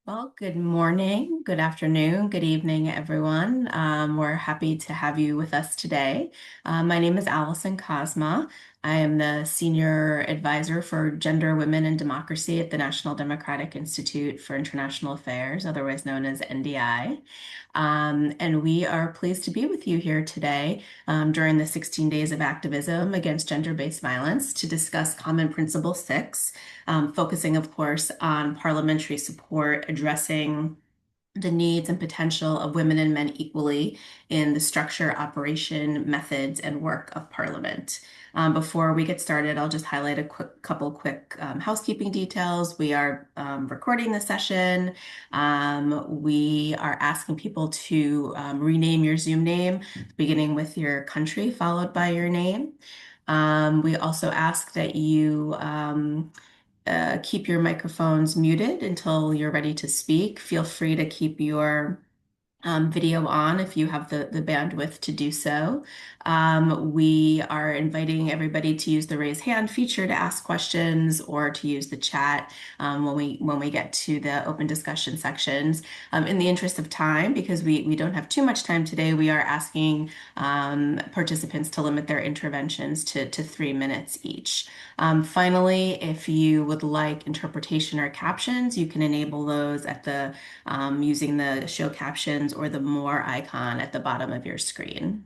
Well, good morning, good afternoon, good evening, everyone. We're happy to have you with us today. My name is Allison Cosma. I am the Senior Advisor for Gender, Women, and Democracy at the National Democratic Institute for International Affairs, otherwise known as NDI. And we are pleased to be with you here today during the 16 days of activism against gender-based violence to discuss Common Principle 6, focusing, of course, on parliamentary support addressing the needs and potential of women and men equally in the structure, operation, methods, and work of Parliament. Before we get started, I'll just highlight a couple quick housekeeping details. We are recording the session. We are asking people to rename your Zoom name, beginning with your country, followed by your name. We also ask that you keep your microphones muted until you're ready to speak. Feel free to keep your video on if you have the bandwidth to do so. We are inviting everybody to use the raise hand feature to ask questions or to use the chat when we get to the open discussion sections. In the interest of time, because we don't have too much time today, we are asking participants to limit their interventions to 3 minutes each. Finally, if you would like interpretation or captions, you can enable those at the using the show captions or the more icon at the bottom of your screen.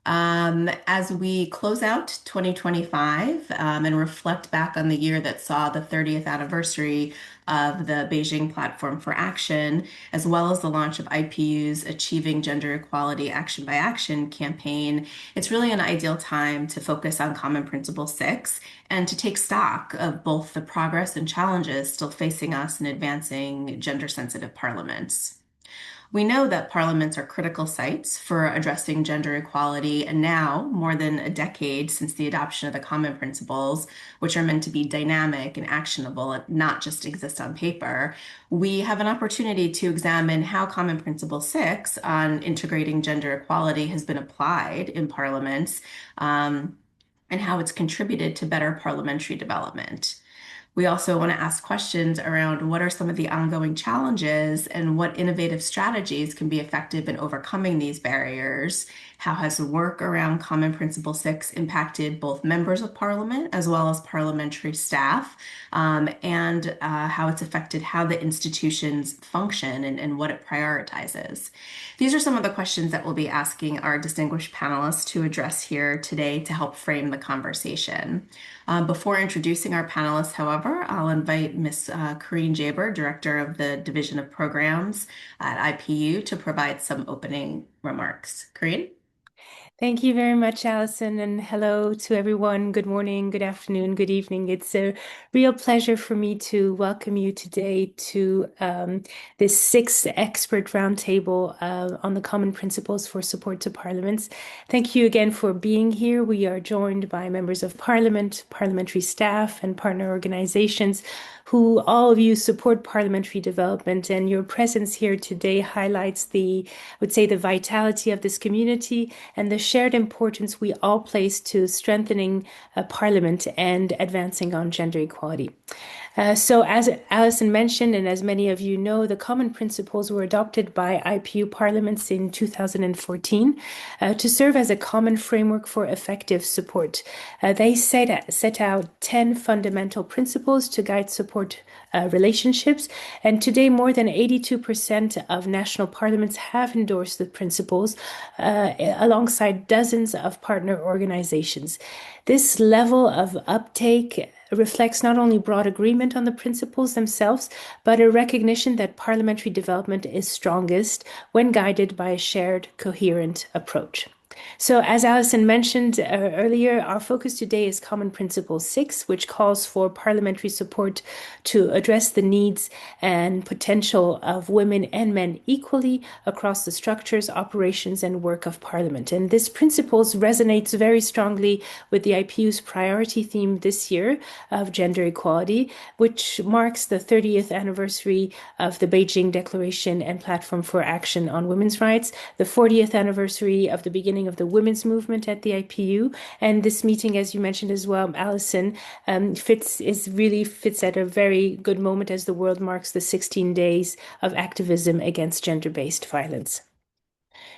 As we close out 2025 and reflect back on the year that saw the 30th anniversary of the Beijing Platform for Action, as well as the launch of IPU's Achieving Gender Equality Action by Action campaign, it's really an ideal time to focus on Common Principle 6 and to take stock of both the progress and challenges still facing us in advancing gender-sensitive parliaments. We know that parliaments are critical sites for addressing gender equality, and now, more than a decade since the adoption of the Common Principles, which are meant to be dynamic and actionable and not just exist on paper, we have an opportunity to examine how Common Principle 6 on integrating gender equality has been applied in parliaments, and how it's contributed to better parliamentary development. We also want to ask questions around what are some of the ongoing challenges and what innovative strategies can be effective in overcoming these barriers. How has the work around Common Principle 6 impacted both members of Parliament as well as parliamentary staff, and how it's affected how the institutions function and what it prioritizes. These are some of the questions that we'll be asking our distinguished panelists to address here today to help frame the conversation. Before introducing our panelists, however, I'll invite Ms. Corrine Jaber, Director of the Division of Programs at IPU, to provide some opening remarks. Corrine? Thank you very much, Allison, and hello to everyone. Good morning, good afternoon, good evening. It's a real pleasure for me to welcome you today to this Sixth Expert Roundtable on the Common Principles for Support to Parliaments. Thank you again for being here. We are joined by members of Parliament, parliamentary staff, and partner organizations who all of you support parliamentary development, and your presence here today highlights I would say, the vitality of this community and the shared importance we all place to strengthening Parliament and advancing on gender equality. So as Alison mentioned, and as many of you know, the Common Principles were adopted by IPU parliaments in 2014 to serve as a common framework for effective support. They set out 10 fundamental principles to guide support relationships, and today more than 82% of national parliaments have endorsed the principles alongside dozens of partner organizations. This level of uptake reflects not only broad agreement on the principles themselves, but a recognition that parliamentary development is strongest when guided by a shared, coherent approach. So as Alison mentioned earlier, our focus today is Common Principle 6, which calls for parliamentary support to address the needs and potential of women and men equally across the structures, operations, and work of Parliament. And this principle resonates very strongly with the IPU's priority theme this year of gender equality, which marks the 30th anniversary of the Beijing Declaration and Platform for Action on Women's Rights, the 40th anniversary of the beginning beginning of the women's movement at the IPU. And this meeting, as you mentioned as well, Alison, really fits at a very good moment as the world marks the 16 days of activism against gender-based violence.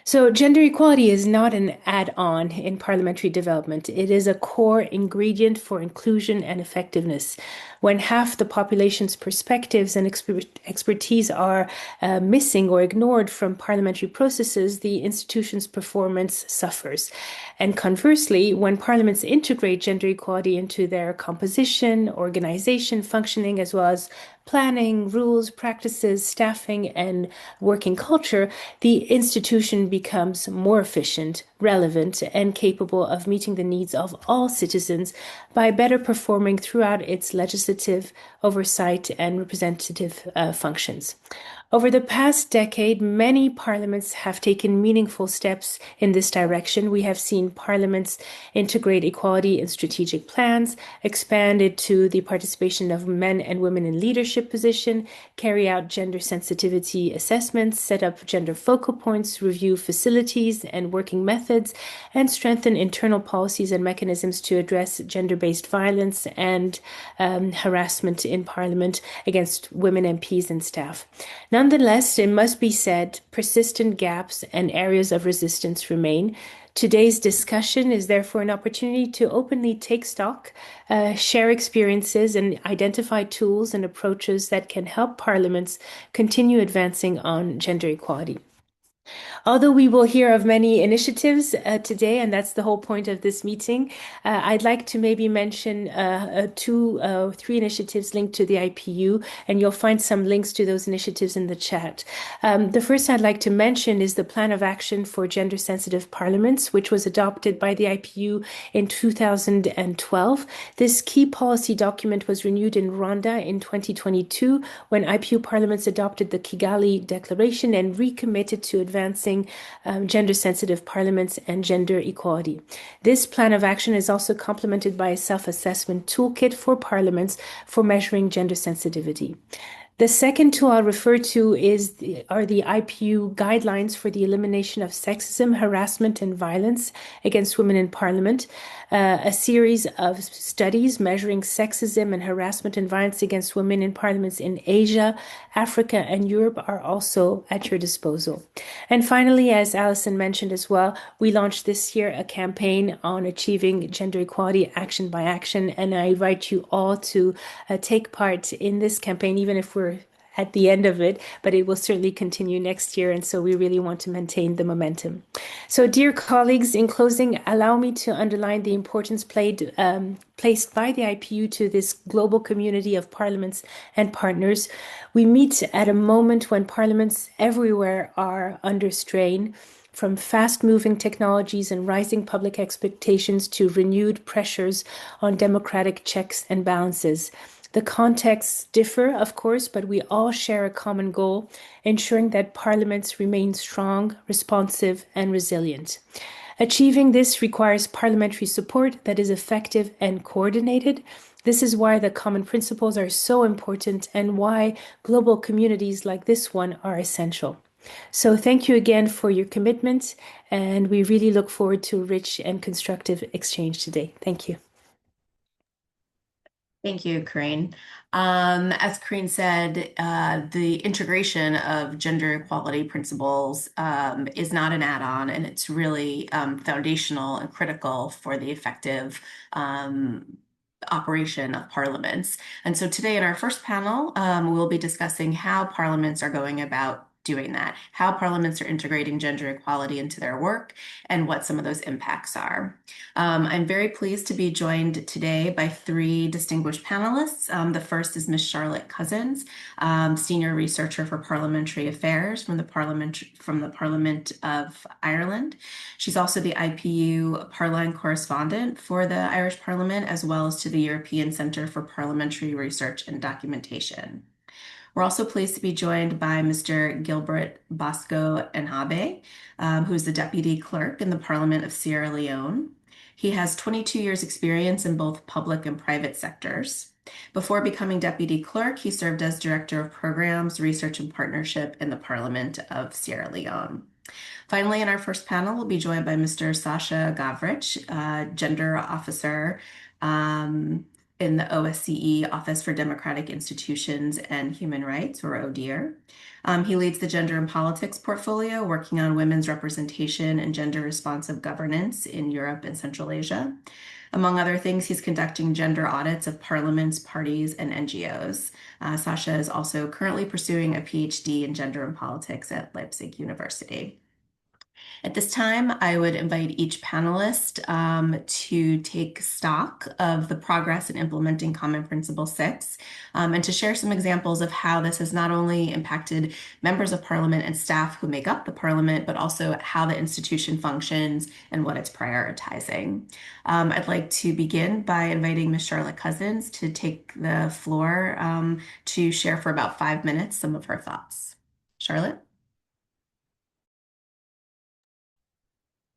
So, gender equality is not an add-on in parliamentary development. It is a core ingredient for inclusion and effectiveness. When half the population's perspectives and expertise are missing or ignored from parliamentary processes, the institution's performance suffers. And conversely, when parliaments integrate gender equality into their composition, organization, functioning, as well as planning, rules, practices, staffing, and working culture, the institution becomes more efficient, relevant, and capable of meeting the needs of all citizens by better performing throughout its legislative, oversight, and representative functions. Over the past decade, many parliaments have taken meaningful steps in this direction. We have seen parliaments integrate equality in strategic plans, expand it to the participation of men and women in leadership position, carry out gender sensitivity assessments, set up gender focal points, review facilities and working methods, and strengthen internal policies and mechanisms to address gender-based violence and harassment in parliament against women MPs and staff. Nonetheless, it must be said, persistent gaps and areas of resistance remain. Today's discussion is therefore an opportunity to openly take stock, share experiences, and identify tools and approaches that can help parliaments continue advancing on gender equality. Although we will hear of many initiatives today, and that's the whole point of this meeting, I'd like to maybe mention three initiatives linked to the IPU, and you'll find some links to those initiatives in the chat. The first I'd like to mention is the Plan of Action for Gender Sensitive Parliaments, which was adopted by the IPU in 2012. This key policy document was renewed in Rwanda in 2022 when IPU parliaments adopted the Kigali Declaration and recommitted to advancing gender-sensitive parliaments and gender equality. This plan of action is also complemented by a self-assessment toolkit for parliaments for measuring gender sensitivity. The second tool I'll refer to are the IPU guidelines for the elimination of sexism, harassment, and violence against women in parliament. A series of studies measuring sexism and harassment and violence against women in parliaments in Asia, Africa, and Europe are also at your disposal. And finally, as Alison mentioned as well, we launched this year a campaign on achieving gender equality action by action, and I invite you all to take part in this campaign, even if we're at the end of it, but it will certainly continue next year. And so we really want to maintain the momentum. So, dear colleagues, in closing, allow me to underline the importance placed by the IPU to this global community of parliaments and partners. We meet at a moment when parliaments everywhere are under strain, from fast-moving technologies and rising public expectations to renewed pressures on democratic checks and balances. The contexts differ, of course, but we all share a common goal, ensuring that parliaments remain strong, responsive, and resilient. Achieving this requires parliamentary support that is effective and coordinated. This is why the common principles are so important and why global communities like this one are essential. So thank you again for your commitment, and we really look forward to a rich and constructive exchange today. Thank you. Thank you, Corinne. As Corinne said, the integration of gender equality principles is not an add-on, and it's really foundational and critical for the effective operation of parliaments. And so today in our first panel, we'll be discussing how parliaments are going about doing that, how parliaments are integrating gender equality into their work, and what some of those impacts are. I'm very pleased to be joined today by three distinguished panelists. The first is Ms. Charlotte Cousins, Senior Researcher for Parliamentary Affairs from the Parliament of Ireland. She's also the IPU Parline Correspondent for the Irish Parliament, as well as to the European Centre for Parliamentary Research and Documentation. We're also pleased to be joined by Mr. Gilbert Bosco Enabe, who's the Deputy Clerk in the Parliament of Sierra Leone. He has 22 years experience in both public and private sectors. Before becoming Deputy Clerk, he served as Director of Programs, Research and Partnership in the Parliament of Sierra Leone. Finally, in our first panel, we'll be joined by Mr. Sasha Gavrich, Gender Officer in the OSCE, Office for Democratic Institutions and Human Rights, or ODIHR. He leads the Gender and Politics portfolio, working on women's representation and gender-responsive governance in Europe and Central Asia. Among other things, he's conducting gender audits of parliaments, parties, and NGOs. Sasha is also currently pursuing a PhD in gender and politics at Leipzig University. At this time, I would invite each panelist to take stock of the progress in implementing Common Principle 6 and to share some examples of how this has not only impacted members of Parliament and staff who make up the Parliament, but also how the institution functions and what it's prioritizing. I'd like to begin by inviting Ms. Charlotte Cousins to take the floor to share for about 5 minutes some of her thoughts. Charlotte?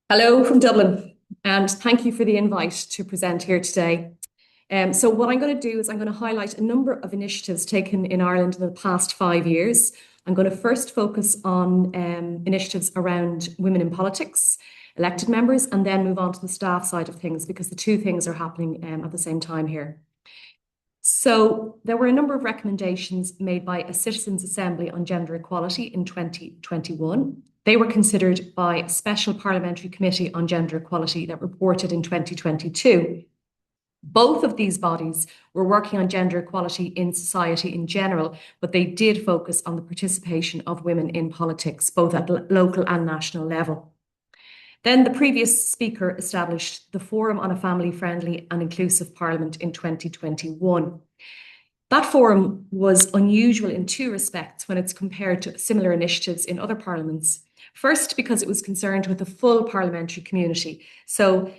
Hello from Dublin, and thank you for the invite to present here today. So what I'm going to do is I'm going to highlight a number of initiatives taken in Ireland in the past 5 years. I'm going to first focus on initiatives around women in politics, elected members, and then move on to the staff side of things because the two things are happening at the same time here. So there were a number of recommendations made by a Citizens' Assembly on Gender Equality in 2021. They were considered by a special parliamentary committee on gender equality that reported in 2022. Both of these bodies were working on gender equality in society in general, but they did focus on the participation of women in politics, both at local and national level. Then the previous speaker established the Forum on a Family-Friendly and Inclusive Parliament in 2021. That forum was unusual in two respects when it's compared to similar initiatives in other parliaments. First, because it was concerned with the full parliamentary community, so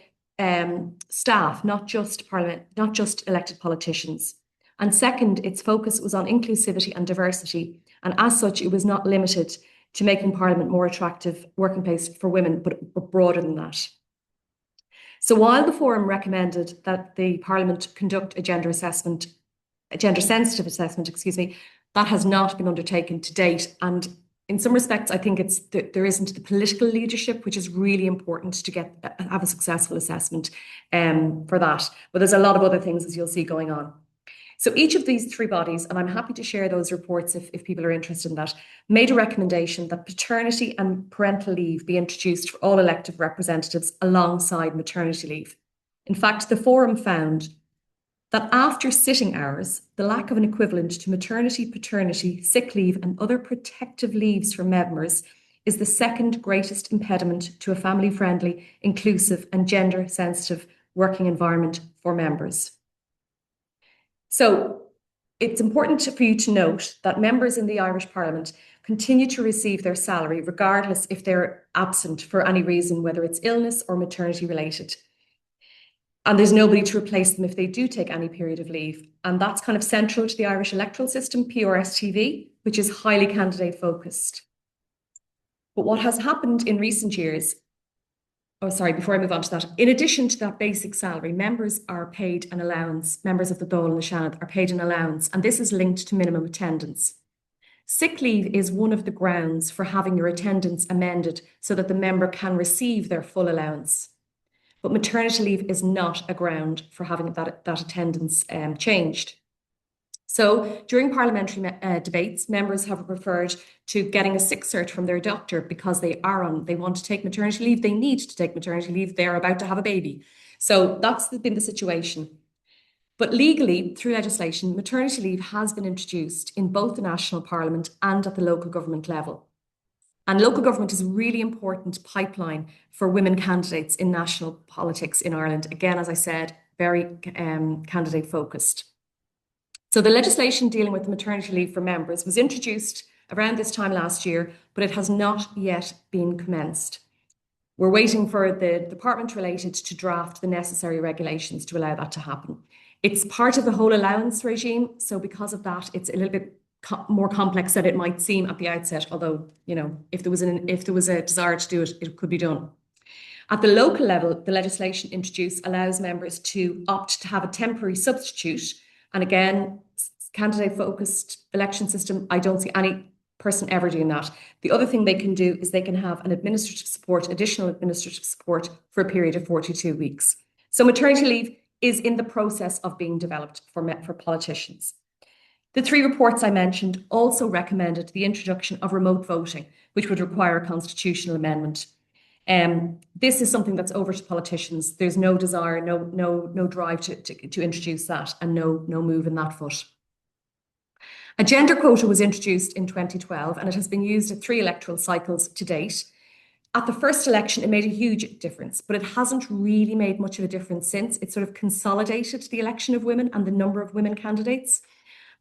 staff, not just elected politicians. And second, its focus was on inclusivity and diversity, and as such, it was not limited to making Parliament more attractive working place for women, but broader than that. So while the forum recommended that the Parliament conduct a gender sensitive assessment, that has not been undertaken to date. And in some respects, I think there isn't the political leadership, which is really important to have a successful assessment for that. But there's a lot of other things, as you'll see, going on. So each of these three bodies, and I'm happy to share those reports if people are interested in that, made a recommendation that paternity and parental leave be introduced for all elected representatives alongside maternity leave. In fact, the forum found that after sitting hours, the lack of an equivalent to maternity, paternity, sick leave, and other protective leaves for members is the second greatest impediment to a family-friendly, inclusive, and gender-sensitive working environment for members. So it's important for you to note that members in the Irish Parliament continue to receive their salary regardless if they're absent for any reason, whether it's illness or maternity related. And there's nobody to replace them if they do take any period of leave. And that's kind of central to the Irish electoral system, PRSTV, which is highly candidate focused. But what has happened in recent years, before I move on to that, in addition to that basic salary, members are paid an allowance, members of the Dáil and the Seanad are paid an allowance, and this is linked to minimum attendance. Sick leave is one of the grounds for having your attendance amended so that the member can receive their full allowance. But maternity leave is not a ground for having that attendance changed. So during parliamentary debates, members have referred to getting a sick cert from their doctor because they want to take maternity leave. They need to take maternity leave. They're about to have a baby. So that's been the situation. But legally, through legislation, maternity leave has been introduced in both the national parliament and at the local government level. And local government is a really important pipeline for women candidates in national politics in Ireland. Again, as I said, very candidate focused. So the legislation dealing with maternity leave for members was introduced around this time last year, but it has not yet been commenced. We're waiting for the department related to draft the necessary regulations to allow that to happen. It's part of the whole allowance regime, so because of that, it's a little bit more complex than it might seem at the outset, although, if there was a desire to do it, it could be done. At the local level, the legislation introduced allows members to opt to have a temporary substitute. And again, candidate-focused election system, I don't see any person ever doing that. The other thing they can do is they can have an additional administrative support for a period of 42 weeks. So maternity leave is in the process of being developed for politicians. The 3 reports I mentioned also recommended the introduction of remote voting, which would require a constitutional amendment. This is something that's over to politicians. There's no desire, no drive to introduce that, and no move in that foot. A gender quota was introduced in 2012, and it has been used at 3 electoral cycles to date. At the first election, it made a huge difference, but it hasn't really made much of a difference since. It sort of consolidated the election of women and the number of women candidates.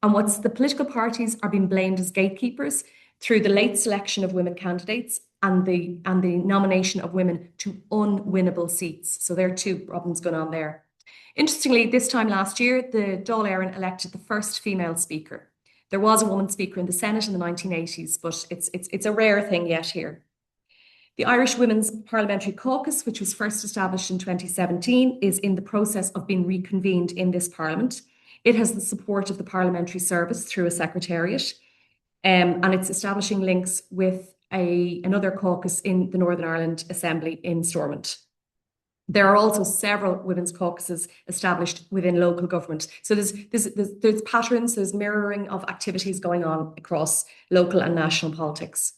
And what's the political parties are being blamed as gatekeepers through the late selection of women candidates and the nomination of women to unwinnable seats. So there are 2 problems going on there. Interestingly, this time last year, the Dáil Éireann elected the first female speaker. There was a woman speaker in the Senate in the 1980s, but it's a rare thing yet here. The Irish Women's Parliamentary Caucus, which was first established in 2017, is in the process of being reconvened in this Parliament. It has the support of the Parliamentary Service through a secretariat, and it's establishing links with another caucus in the Northern Ireland Assembly in Stormont. There are also several women's caucuses established within local government. So there's patterns, there's mirroring of activities going on across local and national politics.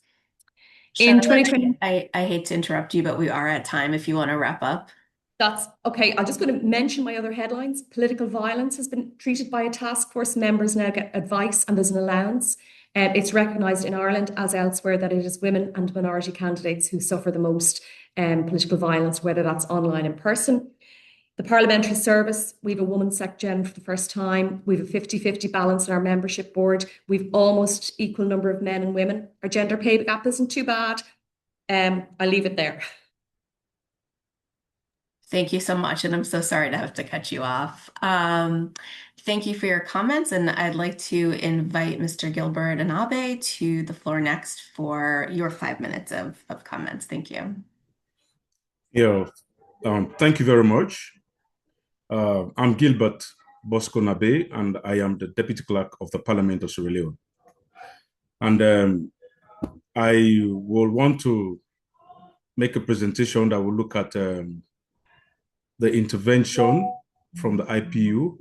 In 2020, I hate to interrupt you, but we are at time if you want to wrap up. That's okay. I'm just going to mention my other headlines. Political violence has been treated by a task force. Members now get advice and there's an allowance. It's recognised in Ireland as elsewhere that it is women and minority candidates who suffer the most political violence, whether that's online in person. The Parliamentary Service, we have a woman sec-gen for the first time. We have a 50-50 balance in our membership board. We've almost equal number of men and women. Our gender pay gap isn't too bad. I'll leave it there. Thank you so much, and I'm so sorry to have to cut you off. Thank you for your comments, and I'd like to invite Mr. Gilbert Anabe to the floor next for your 5 minutes of comments. Thank you. Yeah, thank you very much. I'm Gilbert Bosco Nabe, and I am the Deputy Clerk of the Parliament of Sierra Leone. And I will want to make a presentation that will look at the intervention from the IPU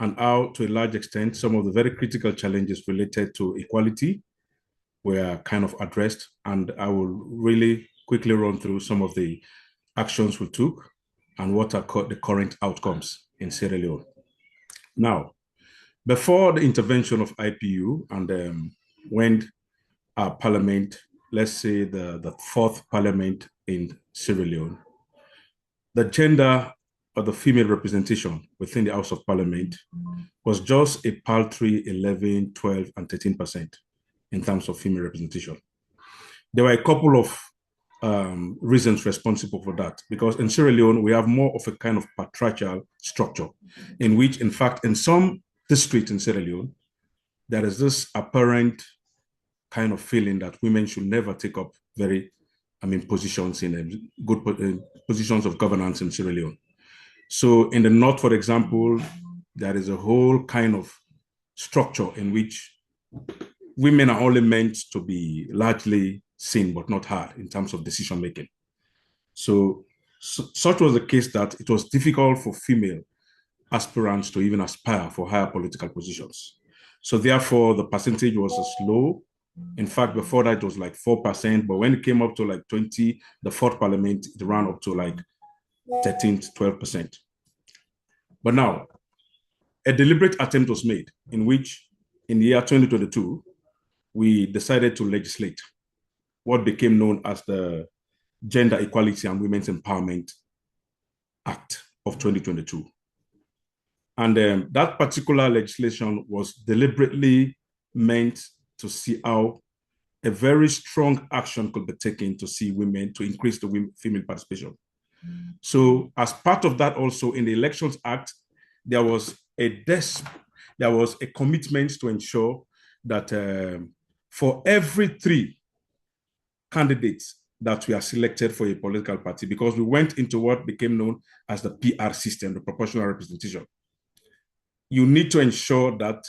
and how, to a large extent, some of the very critical challenges related to equality were kind of addressed. And I will really quickly run through some of the actions we took and what are the current outcomes in Sierra Leone. Now, before the intervention of IPU and when our parliament, let's say the 4th parliament in Sierra Leone, the gender or the female representation within the House of Parliament was just a paltry 11, 12, and 13% in terms of female representation. There were a couple of reasons responsible for that, because in Sierra Leone, we have more of a kind of patriarchal structure in which, in fact, in some districts in Sierra Leone, there is this apparent kind of feeling that women should never take up positions in good positions of governance in Sierra Leone. So in the north, for example, there is a whole kind of structure in which women are only meant to be largely seen but not heard in terms of decision making. So such was the case that it was difficult for female aspirants to even aspire for higher political positions. So therefore, the percentage was low. In fact, before that, it was like 4%, but when it came up to like 20, the 4th parliament, it ran up to like 13 to 12%. But now, a deliberate attempt was made in which, in the year 2022, we decided to legislate what became known as the Gender Equality and Women's Empowerment Act of 2022. And that particular legislation was deliberately meant to see how a very strong action could be taken to see women, to increase the female participation. So as part of that also in the Elections Act, there was a commitment to ensure that for every 3 candidates that were selected for a political party, because we went into what became known as the PR system, the proportional representation, you need to ensure that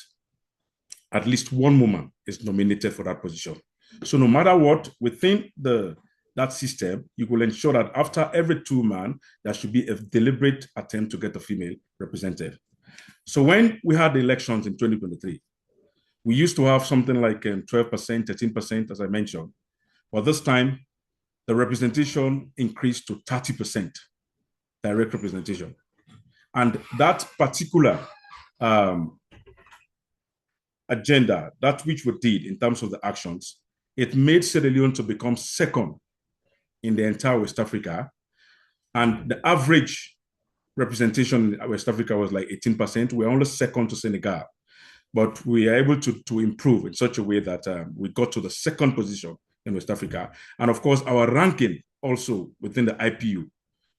at least one woman is nominated for that position. So no matter what, within that system, you will ensure that after every 2 men, there should be a deliberate attempt to get a female represented. So when we had the elections in 2023, we used to have something like 12%, 13%, as I mentioned. But this time, the representation increased to 30% direct representation. And that particular agenda, that which we did in terms of the actions, it made Sierra Leone to become second in the entire West Africa. And the average representation in West Africa was like 18%. We're only second to Senegal. But we are able to improve in such a way that we got to the second position in West Africa. And of course, our ranking also within the IPU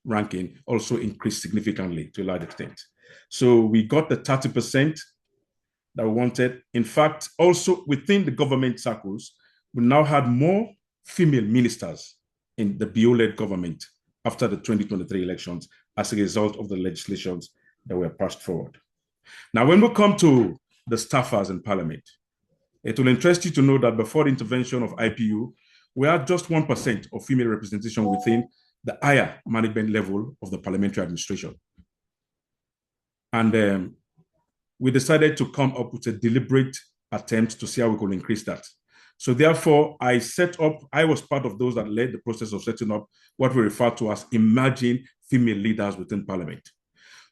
ranking also increased significantly to a large extent. So we got the 30% that we wanted. In fact, also within the government circles, we now had more female ministers in the BO-led government after the 2023 elections as a result of the legislations that were passed forward. Now, when we come to the staffers in parliament, it will interest you to know that before the intervention of IPU, we had just 1% of female representation within the higher management level of the parliamentary administration. And we decided to come up with a deliberate attempt to see how we could increase that. So therefore, I was part of those that led the process of setting up what we refer to as emerging female leaders within parliament.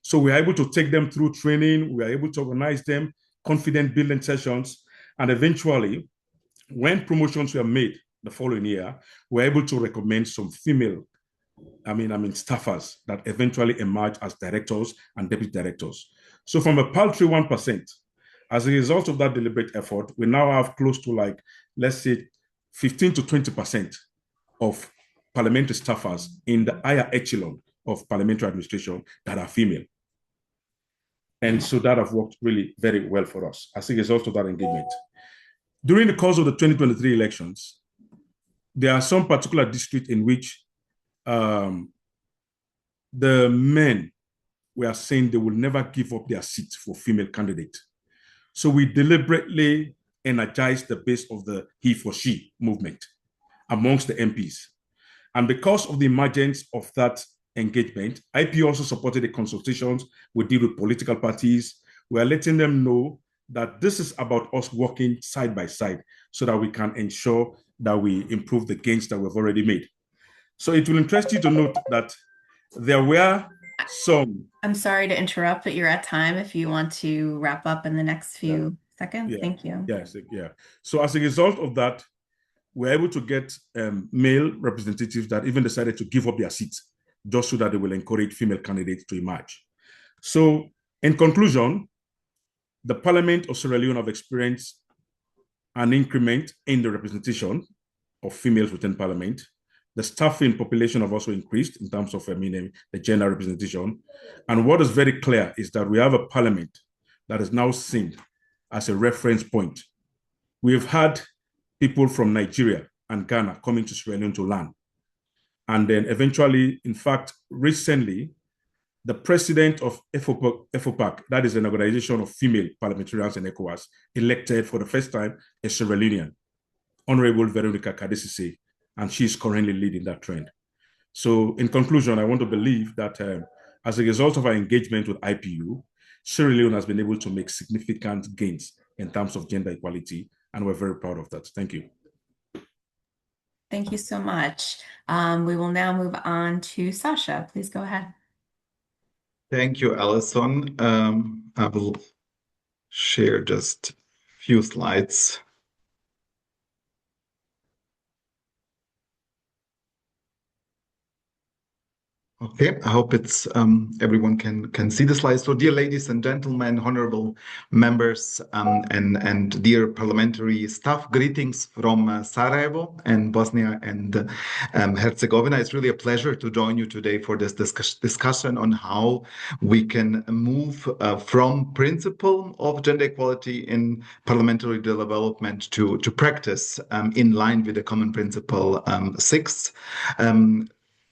So we are able to take them through training, we are able to organize them, confident building sessions, and eventually, when promotions were made the following year, we were able to recommend some female staffers that eventually emerged as directors and deputy directors. So from a paltry 1%, as a result of that deliberate effort, we now have close to like, let's say 15 to 20% of parliamentary staffers in the higher echelon of parliamentary administration that are female. And so that have worked really very well for us as a result of that engagement. During the course of the 2023 elections, there are some particular districts in which the men were saying they will never give up their seats for female candidates. So we deliberately energized the base of the he for she movement amongst the MPs. And because of the emergence of that engagement, IP also supported the consultations we did with political parties. We are letting them know that this is about us working side by side so that we can ensure that we improve the gains that we've already made. So it will interest you to note that there were some... I'm sorry to interrupt, but you're at time if you want to wrap up in the next few seconds. Yeah. Thank you. Yes, yeah. So as a result of that, we're able to get male representatives that even decided to give up their seats just so that they will encourage female candidates to emerge. So in conclusion, the Parliament of Sierra Leone have experienced an increment in the representation of females within Parliament. The staffing population have also increased in terms of the gender representation. And what is very clear is that we have a Parliament that is now seen as a reference point. We've had people from Nigeria and Ghana coming to Sierra Leone to learn. And then eventually, in fact, recently, the president of FOPAC, that is an organization of female parliamentarians in ECOWAS, elected for the first time a Sierra Leonean, Honorable Veronica Kadesise, and she's currently leading that trend. So in conclusion, I want to believe that as a result of our engagement with IPU, Sierra Leone has been able to make significant gains in terms of gender equality, and we're very proud of that. Thank you. Thank you so much. We will now move on to Sasha. Please go ahead. Thank you, Alison. I will share just a few slides. Okay, I hope it's everyone can see the slides. So, dear ladies and gentlemen, honorable members, and dear parliamentary staff, greetings from Sarajevo and Bosnia and Herzegovina. It's really a pleasure to join you today for this discussion on how we can move from principle of gender equality in parliamentary development to practice in line with the common principle 6.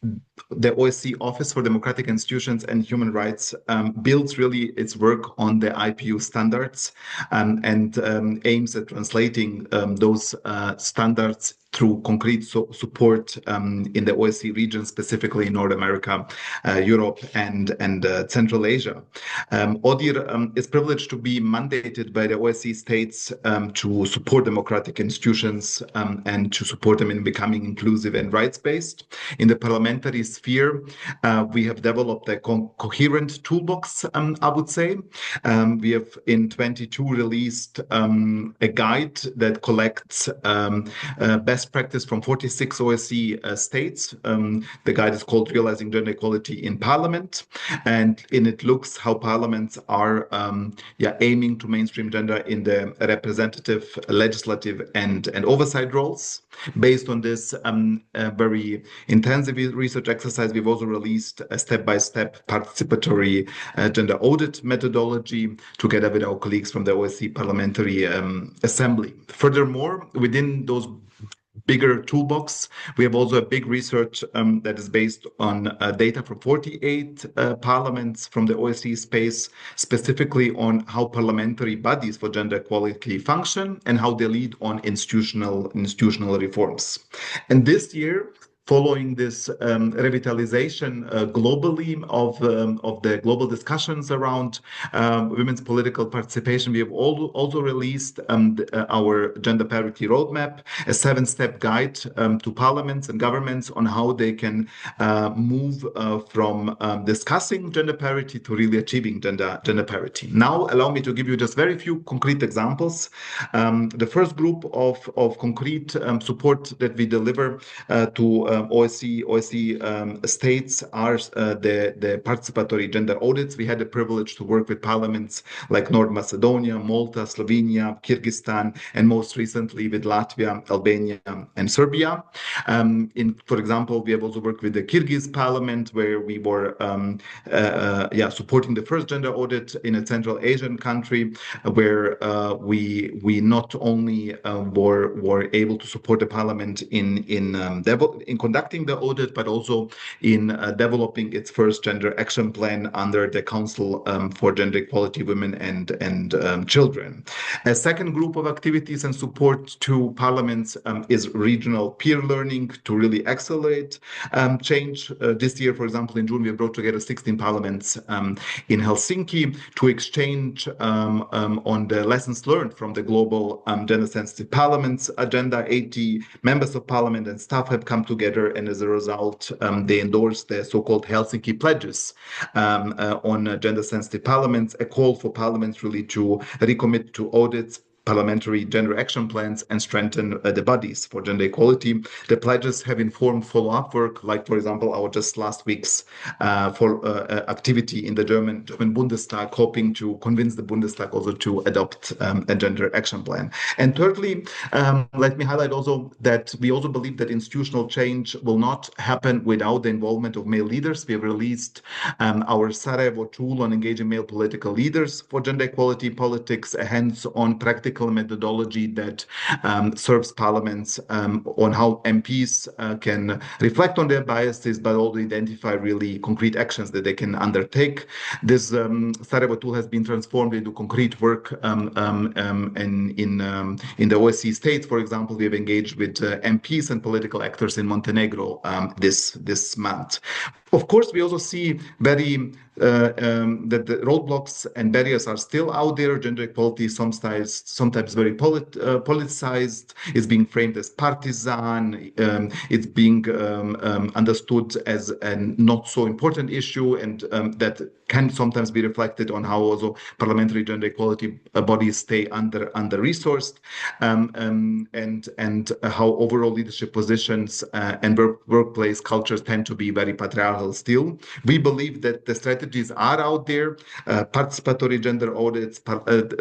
the OSCE Office for Democratic Institutions and Human Rights builds really its work on the IPU standards and aims at translating those standards through concrete support in the OSCE region, specifically in North America, Europe, and Central Asia. ODIHR is privileged to be mandated by the OSCE states to support democratic institutions and to support them in becoming inclusive and rights-based. In the parliamentary sphere, we have developed a coherent toolbox, I would say. We have in 22 released a guide that collects best practice from 46 OSCE states. The guide is called Realizing Gender Equality in Parliament, and in it looks how parliaments are aiming to mainstream gender in the representative, legislative, and oversight roles. Based on this very intensive research exercise, we've also released a step-by-step participatory gender audit methodology together with our colleagues from the OSCE Parliamentary Assembly. Furthermore, within those bigger toolbox, we have also a big research that is based on data from 48 parliaments from the OSCE space, specifically on how parliamentary bodies for gender equality function and how they lead on institutional reforms. And this year, following this revitalization globally of the global discussions around women's political participation, we have also released our gender parity roadmap, a 7-step guide to parliaments and governments on how they can move from discussing gender parity to really achieving gender parity. Now, allow me to give you just very few concrete examples. The first group of concrete support that we deliver to OSCE states are the participatory gender audits. We had the privilege to work with parliaments like North Macedonia, Malta, Slovenia, Kyrgyzstan, and most recently with Latvia, Albania, and Serbia. For example, we have also worked with the Kyrgyz parliament, where we were supporting the first gender audit in a Central Asian country, where we not only were able to support the parliament in conducting the audit, but also in developing its first gender action plan under the Council for Gender Equality, Women and Children. A second group of activities and support to parliaments is regional peer learning to really accelerate change. This year, for example, in June, we brought together 16 parliaments in Helsinki to exchange on the lessons learned from the global gender-sensitive parliaments agenda. 80 members of parliament and staff have come together, and as a result, they endorsed the so-called Helsinki pledges on gender-sensitive parliaments, a call for parliaments really to recommit to audits, parliamentary gender action plans, and strengthen the bodies for gender equality. The pledges have informed follow-up work, like, for example, our just last week's activity in the German Bundestag, hoping to convince the Bundestag also to adopt a gender action plan. And thirdly, let me highlight also that we also believe that institutional change will not happen without the involvement of male leaders. We have released our Sarajevo tool on engaging male political leaders for gender equality politics, a hands-on practical methodology that serves parliaments on how MPs can reflect on their biases, but also identify really concrete actions that they can undertake. This Sarajevo tool has been transformed into concrete work in the OSCE states. For example, we have engaged with MPs and political actors in Montenegro this month. Of course, we also see that the roadblocks and barriers are still out there. Gender equality sometimes very politicized. It's being framed as partisan. It's being understood as a not so important issue, and that can sometimes be reflected on how also parliamentary gender equality bodies stay under-resourced, and how overall leadership positions and workplace cultures tend to be very patriarchal still. We believe that the strategies are out there: participatory gender audits,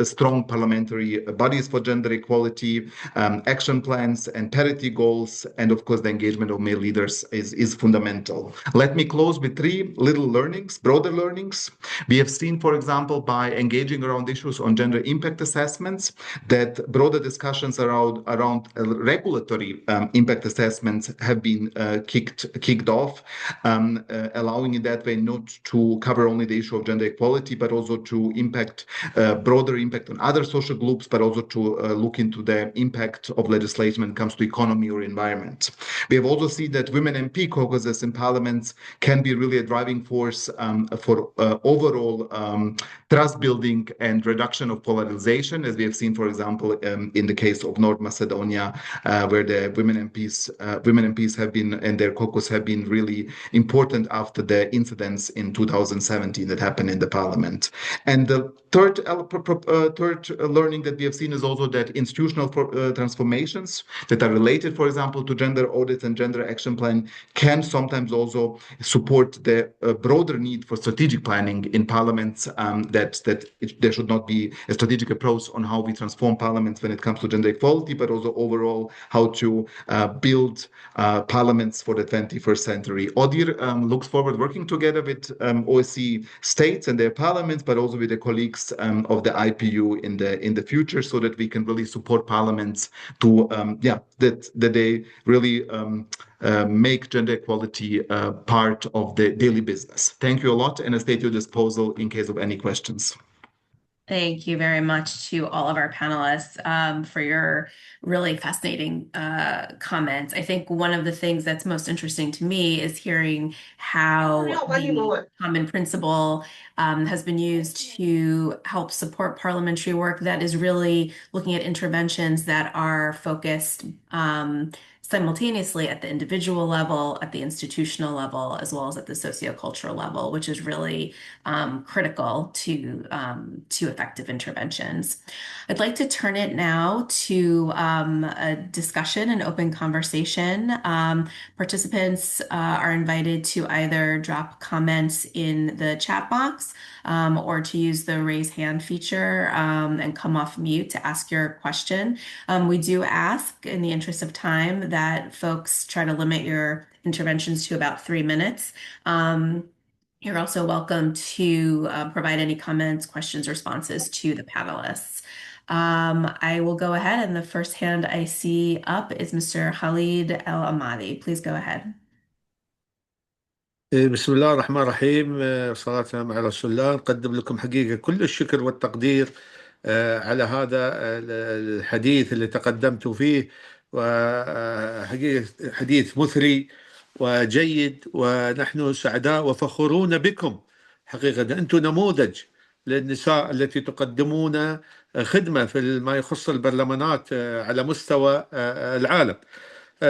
strong parliamentary bodies for gender equality, action plans and parity goals, and of course the engagement of male leaders is fundamental. Let me close with 3 little learnings, broader learnings. groups. We have seen, for example, by engaging around issues on gender impact assessments, that broader discussions around regulatory impact assessments have been kicked off, allowing in that way not to cover only the issue of gender equality, but also to impact broader impact on other social groups, but also to look into the impact of legislation when it comes to economy or environment. We have also seen that women MP caucuses in parliaments can be really a driving force for overall trust building and reduction of polarization, as we have seen, for example, in the case of North Macedonia, where the women MPs have been and their caucus have been really important after the incidents in 2017 that happened in the parliament. And the third learning that we have seen is also that institutional transformations that are related, for example, to gender audits and gender action plan can sometimes also support the broader need for strategic planning in parliaments, there should not be a strategic approach on how we transform parliaments when it comes to gender equality, but also overall how to build parliaments for the 21st century. ODIHR looks forward working together with OSCE states and their parliaments, but also with the colleagues of the IPU in the future, so that we can really support parliaments to that they really make gender equality part of the daily business. Thank you a lot, and I stay at your disposal in case of any questions. Thank you very much to all of our panelists for your really fascinating comments. I think one of the things that's most interesting to me is hearing how the common principle has been used to help support parliamentary work that is really looking at interventions that are focused simultaneously at the individual level, at the institutional level, as well as at the sociocultural level, which is really critical to effective interventions. I'd like to turn it now to a discussion and open conversation. Participants are invited to either drop comments in the chat box or to use the raise hand feature and come off mute to ask your question. We do ask, in the interest of time, that folks try to limit your interventions to about 3 minutes. You're also welcome to provide any comments, questions, responses to the panelists. I will go ahead, and the first hand I see up is Mr. Khalid El Ahmadi. Please go ahead. بسم الله الرحمن الرحيم. صلاة والسلام على رسول الله. نقدم لكم حقيقة كل الشكر والتقدير على هذا الحديث اللي تقدمتوا فيه، وحقيقة حديث مثري وجيد، ونحن سعداء وفخورون بكم. حقيقة أنتم نموذج للنساء التي تقدمون خدمة في ما يخص البرلمانات على مستوى العالم.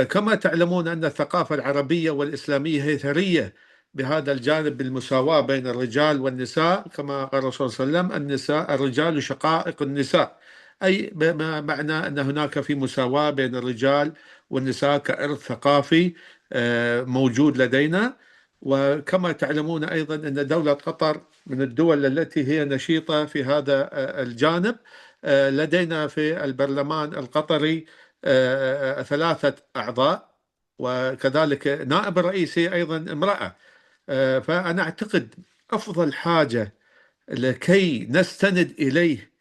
كما تعلمون أن الثقافة العربية والإسلامية هي ثرية بهذا الجانب، بالمساواة بين الرجال والنساء، كما قال الرسول صلى الله عليه وسلم: الرجال شقائق النساء، أي بما معنى أن هناك في مساواة بين الرجال والنساء كإرث ثقافي موجود لدينا. وكما تعلمون أيضا أن دولة قطر من الدول التي هي نشيطة في هذا الجانب. لدينا في البرلمان القطري 3 أعضاء، وكذلك نائب الرئيسي أيضا امرأة. فأنا أعتقد أفضل حاجة لكي نستند إليه،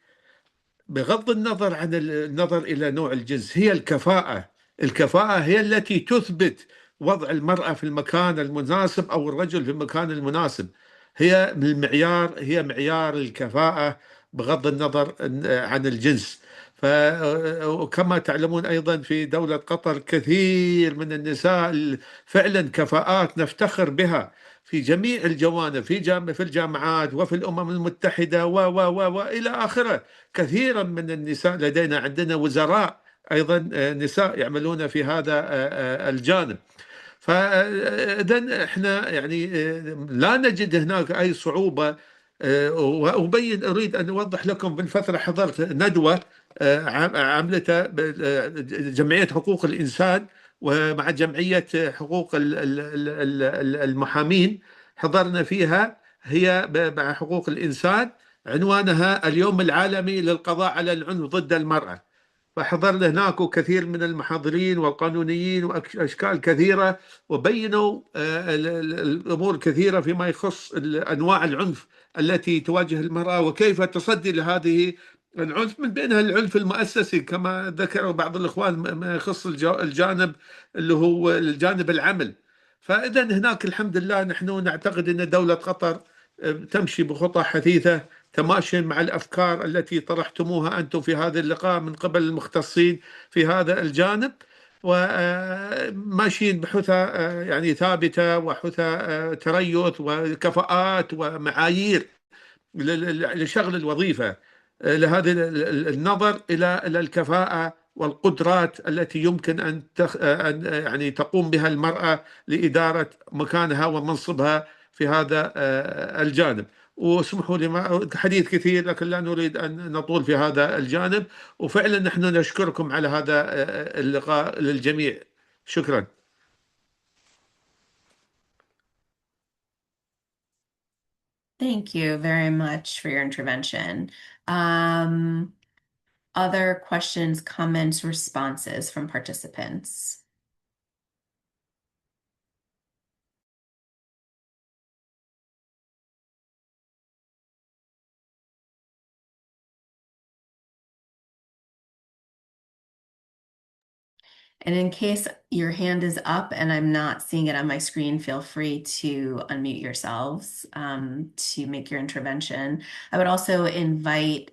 بغض النظر عن النظر إلى نوع الجنس، هي الكفاءة. الكفاءة هي التي تثبت وضع المرأة في المكان المناسب أو الرجل في المكان المناسب. هي المعيار، هي معيار الكفاءة بغض النظر عن الجنس. وكما تعلمون أيضا في دولة قطر كثير من النساء فعلا كفاءات نفتخر بها في جميع الجوانب، في الجامعات وفي الأمم المتحدة وإلى آخره. كثيرا من النساء لدينا، عندنا وزراء أيضا نساء يعملون في هذا الجانب. فإذا احنا يعني لا نجد هناك أي صعوبة. أريد أن أوضح لكم، بالفترة حضرت ندوة عملتها جمعية حقوق الإنسان ومع جمعية حقوق المحامين، حضرنا فيها، هي مع حقوق الإنسان، عنوانها اليوم العالمي للقضاء على العنف ضد المرأة. فحضرنا هناك كثير من المحاضرين والقانونيين وأشكال كثيرة، وبينوا الأمور كثيرة فيما يخص أنواع العنف التي تواجه المرأة وكيف تصدي لهذه العنف، من بينها العنف المؤسسي كما ذكروا بعض الإخوان ما يخص الجانب اللي هو الجانب العمل. فإذا هناك الحمد لله نحن نعتقد أن دولة قطر تمشي بخطى حثيثة تماشيا مع الأفكار التي طرحتموها أنتم في هذا اللقاء من قبل المختصين في هذا الجانب، وماشيين بحثى يعني ثابتة وحثى تريث وكفاءات ومعايير لشغل الوظيفة، لهذا النظر إلى الكفاءة والقدرات التي يمكن أن يعني تقوم بها المرأة لإدارة مكانها ومنصبها في هذا الجانب. واسمحوا لي حديث كثير لكن لا نريد أن نطول في هذا الجانب، وفعلا نحن نشكركم على هذا اللقاء للجميع. شكرا. Thank you very much for your intervention. Other questions, comments, responses from participants? And in case your hand is up and I'm not seeing it on my screen, feel free to unmute yourselves to make your intervention. I would also invite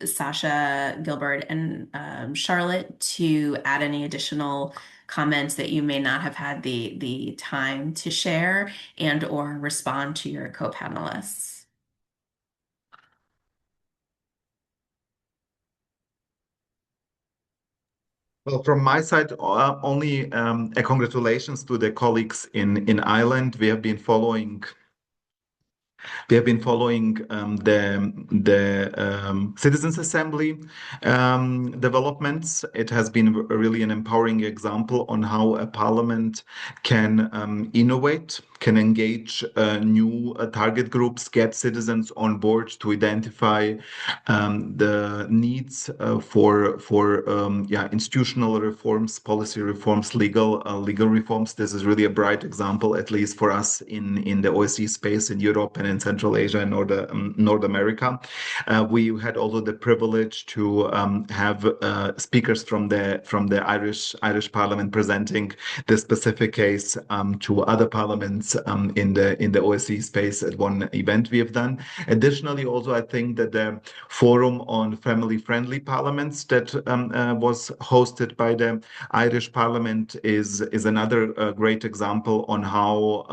Sasha, Gilbert, and Charlotte to add any additional comments that you may not have had the time to share and or respond to your co-panelists. Well, from my side, only a congratulations to the colleagues in Ireland. We have been following the Citizens Assembly developments. It has been really an empowering example on how a parliament can innovate, can engage new target groups, get citizens on board to identify the needs for institutional reforms, policy reforms, legal reforms. This is really a bright example, at least for us in the OSCE space in Europe and in Central Asia and North America. We had also the privilege to have speakers from the Irish Parliament presenting the specific case to other parliaments in the OSCE space at one event we have done. Additionally, also I think that the forum on family-friendly parliaments that was hosted by the Irish Parliament is another great example on how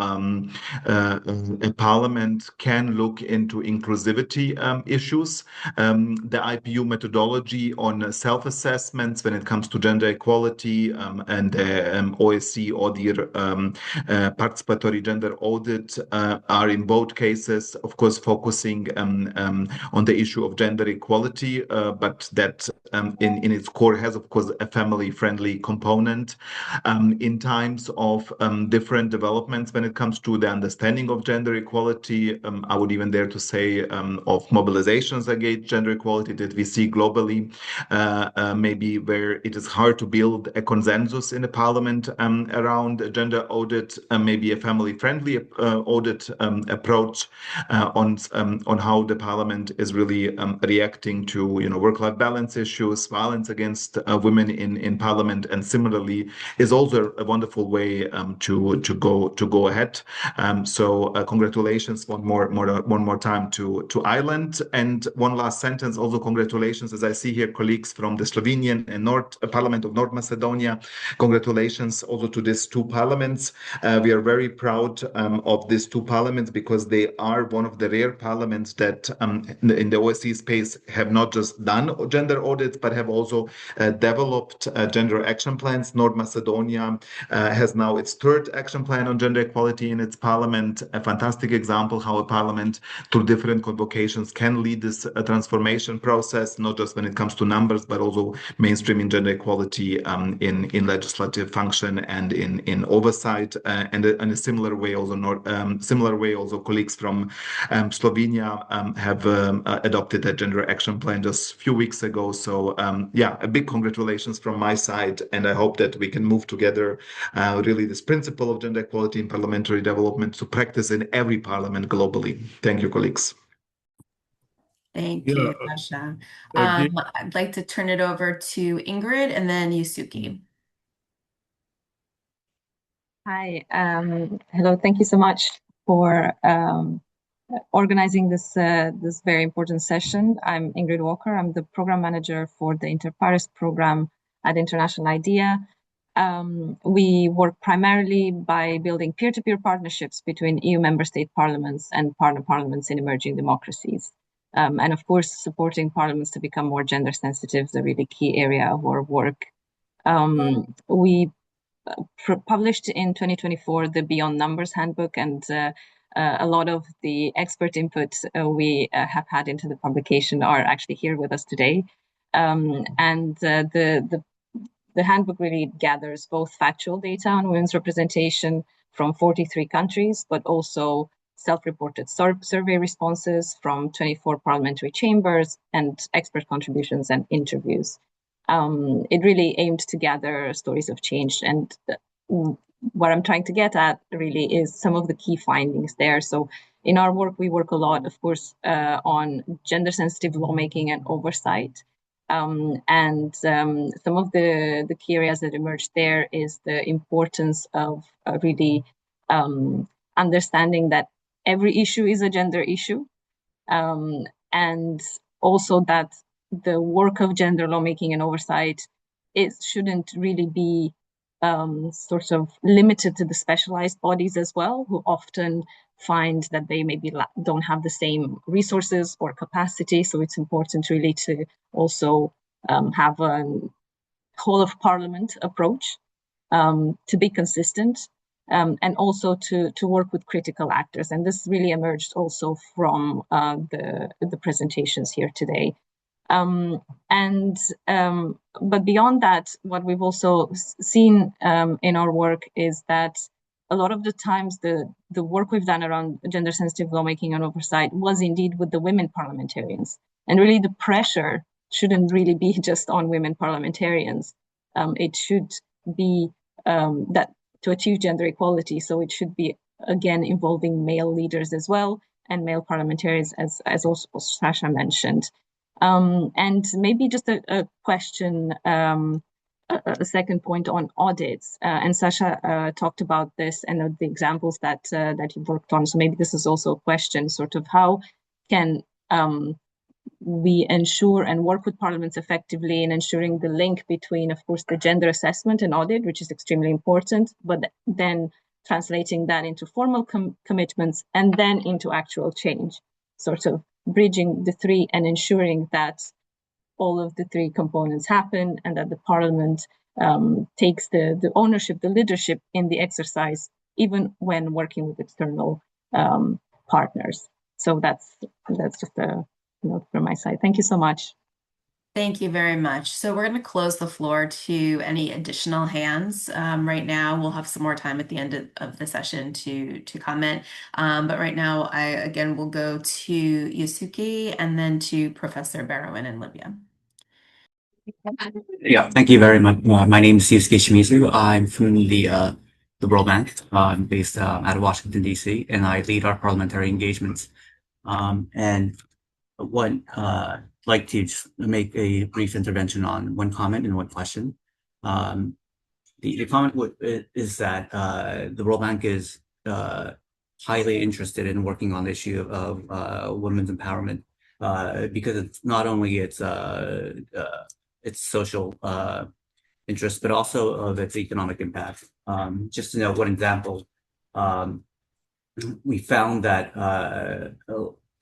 a parliament can look into inclusivity issues. The IPU methodology on self-assessments when it comes to gender equality and the OSCE ODIHR participatory gender audit are in both cases, of course, focusing on the issue of gender equality, but that in its core has, of course, a family-friendly component. In times of different developments when it comes to the understanding of gender equality, I would even dare to say of mobilizations against gender equality that we see globally, maybe where it is hard to build a consensus in the parliament around a gender audit, maybe a family-friendly audit approach on how the parliament is really reacting to work-life balance issues, violence against women in parliament, and similarly is also a wonderful way to go ahead. So congratulations one more time to Ireland. And one last sentence, also congratulations, as I see here, colleagues from the Slovenian and Parliament of North Macedonia. Congratulations also to these two parliaments. We are very proud of these two parliaments because they are one of the rare parliaments that in the OSCE space have not just done gender audits, but have also developed gender action plans. North Macedonia has now its third action plan on gender equality in its parliament. A fantastic example how a parliament through different convocations can lead this transformation process, not just when it comes to numbers, but also mainstreaming gender equality in legislative function and in oversight. And in a similar similar way also colleagues from Slovenia have adopted a gender action plan just a few weeks ago. So yeah, a big congratulations from my side, and I hope that we can move together really this principle of gender equality in parliamentary development to practice in every parliament globally. Thank you, colleagues. Thank Yeah, you, Sasha. Gil, I'd like to turn it over to Ingrid and then Yusuke. Hi, hello. Thank you so much for organizing this this very important session. I'm Ingrid Walker. I'm the program manager for the Inter-Paris program at International IDEA. We work primarily by building peer-to-peer partnerships between EU member state parliaments and partner parliaments in emerging democracies. And of course, supporting parliaments to become more gender sensitive is a really key area of our work. We published in 2024 the Beyond Numbers Handbook, and a lot of the expert input we have had into the publication are actually here with us today. And the handbook really gathers both factual data on women's representation from 43 countries, but also self-reported survey responses from 24 parliamentary chambers and expert contributions and interviews. It really aimed to gather stories of change, and what I'm trying to get at really is some of the key findings there. So in our work, we work a lot, of course, on gender-sensitive lawmaking and oversight. And some of the key areas that emerged there is the importance of really understanding that every issue is a gender issue, and also that the work of gender lawmaking and oversight, it shouldn't really be sort of limited to the specialized bodies as well, who often find that they maybe don't have the same resources or capacity. So it's important really to also have a whole of parliament approach to be consistent, and also to work with critical actors. And this really emerged also from the presentations here today. But beyond that, what we've also seen in our work is that a lot of the times the work we've done around gender sensitive lawmaking and oversight was indeed with the women parliamentarians. And really the pressure shouldn't really be just on women parliamentarians. It should be that to achieve gender equality. So it should be, again, involving male leaders as well and male parliamentarians, as also Sasha mentioned. And maybe just a question, a second point on audits. And Sasha talked about this and the examples that you worked on. So maybe this is also a question, sort of how can we ensure and work with parliaments effectively in ensuring the link between, of course, the gender assessment and audit, which is extremely important, but then translating that into formal commitments and then into actual change, sort of bridging the three and ensuring that all of the three components happen and that the parliament takes the ownership, the leadership in the exercise, even when working with external partners. So that's just a note from my side. Thank you so much. Thank you very much. So we're going to close the floor to any additional hands. Right now, we'll have some more time at the end of the session to comment. But right now, I again will go to Yusuke and then to Professor Barrowin in Libya. Yeah, thank you very much. My name is Yusuke Shimizu. I'm from the World Bank. I'm based out of Washington, D.C., and I lead our parliamentary engagements. And what like to just make a brief intervention on one comment and one question. The comment is that the World Bank is highly interested in working on the issue of women's empowerment because it's not only its social interest, but also of its economic impact. Just to know one example, we found that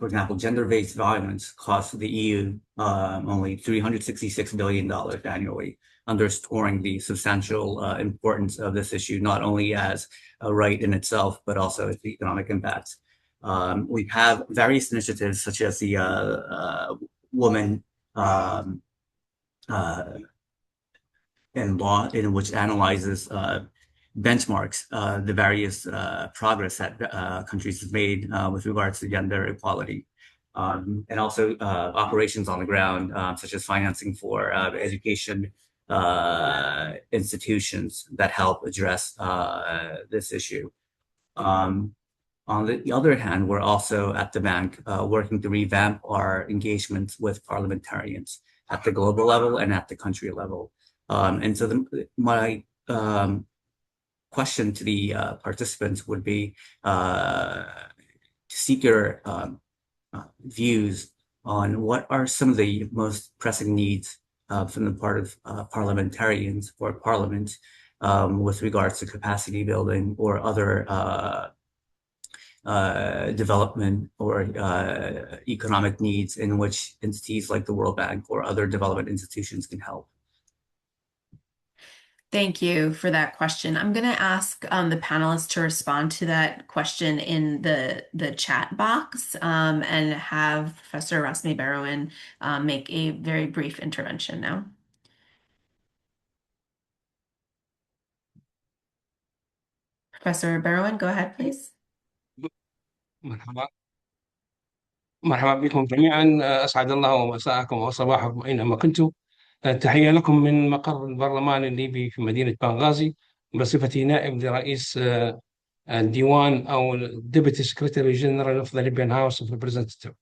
for example, gender-based violence costs the EU only $366 billion annually, underscoring the substantial importance of this issue, not only as a right in itself, but also its economic impacts. We have various initiatives such as the Women in Law, in which analyzes benchmarks the various progress that countries have made with regards to gender equality. And also operations on the ground, such as financing for education institutions that help address this issue. On the other hand, we're also at the bank working to revamp our engagements with parliamentarians at the global level and at the country level. And so my question to the participants would be to seek your views on what are some of the most pressing needs from the part of parliamentarians for Parliament with regards to capacity building or other development or economic needs in which entities like the World Bank or other development institutions can help. Thank you for that question. I'm going to ask the panelists to respond to that question in the chat box and have Professor Rasmi Barrowan make a very brief intervention now. Professor Barrowan, go ahead, please. مرحبا بكم جميعا. أسعد الله مساءكم وصباحكم أينما كنتم. تحية لكم من مقر البرلمان الليبي في مدينة بنغازي بصفتي نائب لرئيس الديوان أو Deputy Secretary General of the Libyan House of Representatives.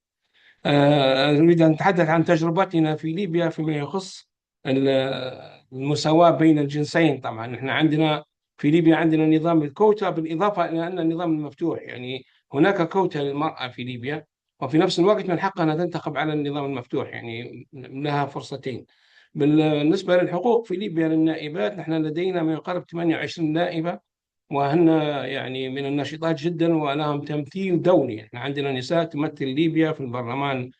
نريد أن نتحدث عن تجربتنا في ليبيا فيما يخص المساواة بين الجنسين. طبعا نحن عندنا في ليبيا عندنا نظام الكوتا بالإضافة إلى أن النظام المفتوح، يعني هناك كوتا للمرأة في ليبيا وفي نفس الوقت من حقها أن تنتخب على النظام المفتوح، يعني لها فرصتين. بالنسبة للحقوق في ليبيا للنائبات نحن لدينا ما يقارب 28 نائبة وهن يعني من النشطات جدا ولهم تمثيل دولي. احنا عندنا نساء تمثل ليبيا في البرلمان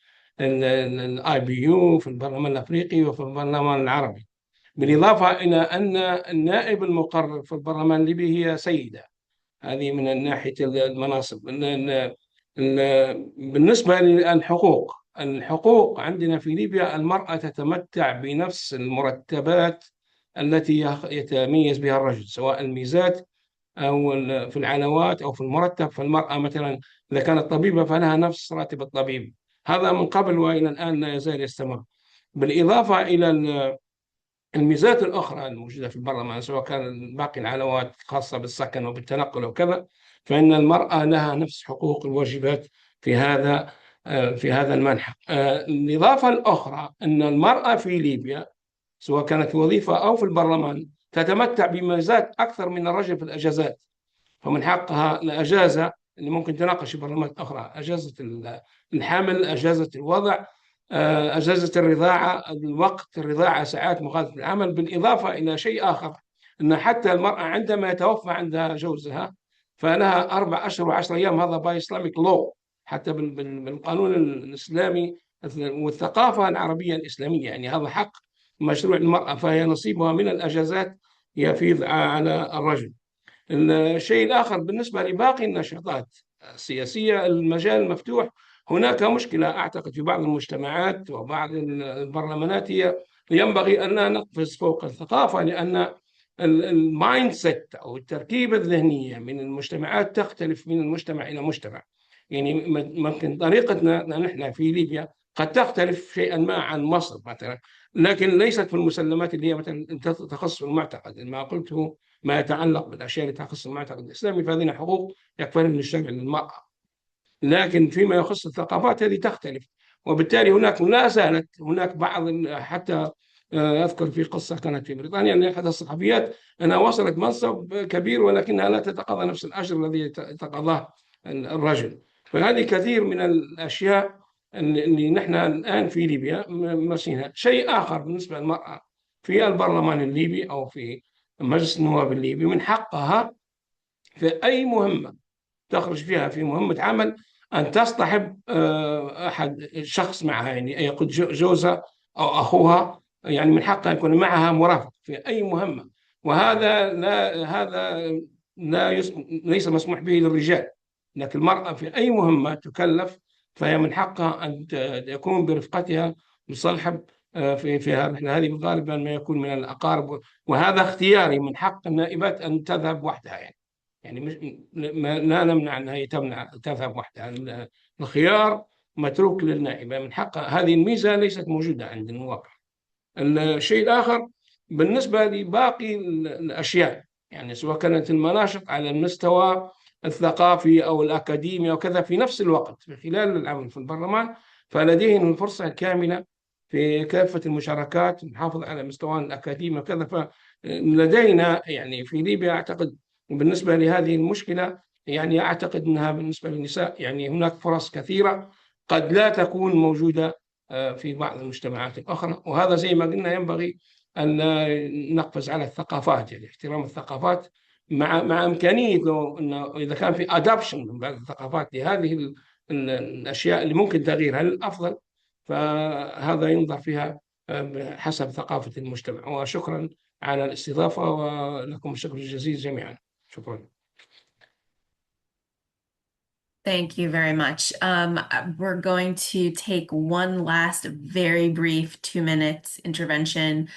الاي بي يو، في البرلمان الافريقي وفي البرلمان العربي. بالاضافه الى ان النائب المقرر في البرلمان الليبي هي سيده. هذه من ناحيه المناصب. بالنسبه للحقوق، الحقوق عندنا في ليبيا المراه تتمتع بنفس المرتبات التي يتميز بها الرجل، سواء الميزات أو في العلاوات أو في المرتب. فالمرأة مثلا إذا كانت طبيبة فلها نفس راتب الطبيب. هذا من قبل وإلى الآن لا يزال يستمر. بالإضافة إلى الميزات الأخرى الموجودة في البرلمان، سواء كان باقي العلاوات خاصة بالسكن وبالتنقل وكذا، فإن المرأة لها نفس حقوق الواجبات في هذا المنحى. الإضافة الأخرى أن المرأة في ليبيا سواء كانت في وظيفة أو في البرلمان تتمتع بميزات أكثر من الرجل في الأجازات. فمن حقها الأجازة اللي ممكن تناقش في برلمانات أخرى، أجازة الحمل، أجازة الوضع، أجازة الرضاعة، الوقت الرضاعة، ساعات مخالفة العمل. بالإضافة إلى شيء آخر، أن حتى المرأة عندما يتوفى عندها جوزها فلها 4 أشهر و10 أيام، هذا باي إسلاميك لو، حتى بالقانون الإسلامي والثقافة العربية الإسلامية، يعني هذا حق مشروع المرأة، فهي نصيبها من الأجازات يفيض على الرجل. الشيء الآخر بالنسبة لباقي النشاطات السياسية، المجال مفتوح. هناك مشكلة أعتقد في بعض المجتمعات وبعض البرلمانات، هي ينبغي أن لا نقفز فوق الثقافة، لأن المايند سيت أو التركيبة الذهنية من المجتمعات تختلف من المجتمع إلى مجتمع. يعني ممكن طريقتنا نحن في ليبيا قد تختلف شيئا ما عن مصر مثلا، لكن ليست في المسلمات اللي هي مثلا تخص المعتقد. ما قلته ما يتعلق بالاشياء اللي تخص المعتقد الاسلامي فهذه حقوق يكفل للشرع للمراه، لكن فيما يخص الثقافات هذه تختلف. وبالتالي هناك لا زالت هناك بعض، حتى اذكر في قصه كانت في بريطانيا ان احد الصحفيات انها وصلت منصب كبير ولكنها لا تتقاضى نفس الاجر الذي يتقاضاه الرجل. فهذه كثير من الاشياء اللي نحن الان في ليبيا ماشيينها. شيء اخر بالنسبه للمراه في البرلمان الليبي او في مجلس النواب الليبي، من حقها في اي مهمه تخرج فيها في مهمه عمل ان تصطحب احد شخص معها، يعني يقود جوزها او اخوها، يعني من حقها يكون معها مرافق في اي مهمه. وهذا ليس مسموح به للرجال، لكن المراه في اي مهمه تكلف فهي من حقها ان يكون برفقتها مصطحب في هذه غالبا ما يكون من الأقارب، وهذا اختياري، من حق النائبات أن تذهب وحدها يعني مش لا نمنع أنها تذهب وحدها. الخيار متروك للنائبة من حقها. هذه الميزة ليست موجودة عند النواب. الشيء الآخر بالنسبة لباقي الأشياء، يعني سواء كانت المناشط على المستوى الثقافي أو الأكاديمي وكذا، في نفس الوقت في خلال العمل في البرلمان فلديهم الفرصة كاملة في كافة المشاركات، نحافظ على مستوانا الأكاديمي وكذا. فلدينا يعني في ليبيا أعتقد بالنسبة لهذه المشكلة، يعني أعتقد أنها بالنسبة للنساء يعني هناك فرص كثيرة قد لا تكون موجودة في بعض المجتمعات الأخرى. وهذا زي ما قلنا ينبغي أن نقفز على الثقافات، يعني احترام الثقافات مع إمكانية إنه إذا كان في أدابشن من بعض الثقافات لهذه الأشياء اللي ممكن تغييرها للأفضل، فهذا ينظر فيها حسب ثقافة المجتمع. وشكرا على الاستضافة، ولكم الشكر الجزيل جميعا. شكرا. Thank you very much. We're going to take one last very brief 2 minute intervention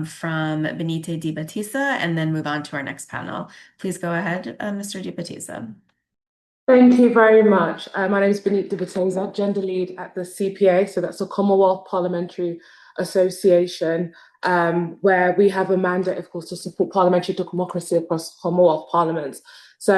from Benite Di Battista and then move on to our next panel. Please go ahead, Mr. Di Battista. Thank you very much. My name is Benite Di Battista, Gender Lead at the CPA, so that's the Commonwealth Parliamentary Association, where we have a mandate, of course, to support parliamentary democracy across Commonwealth parliaments. So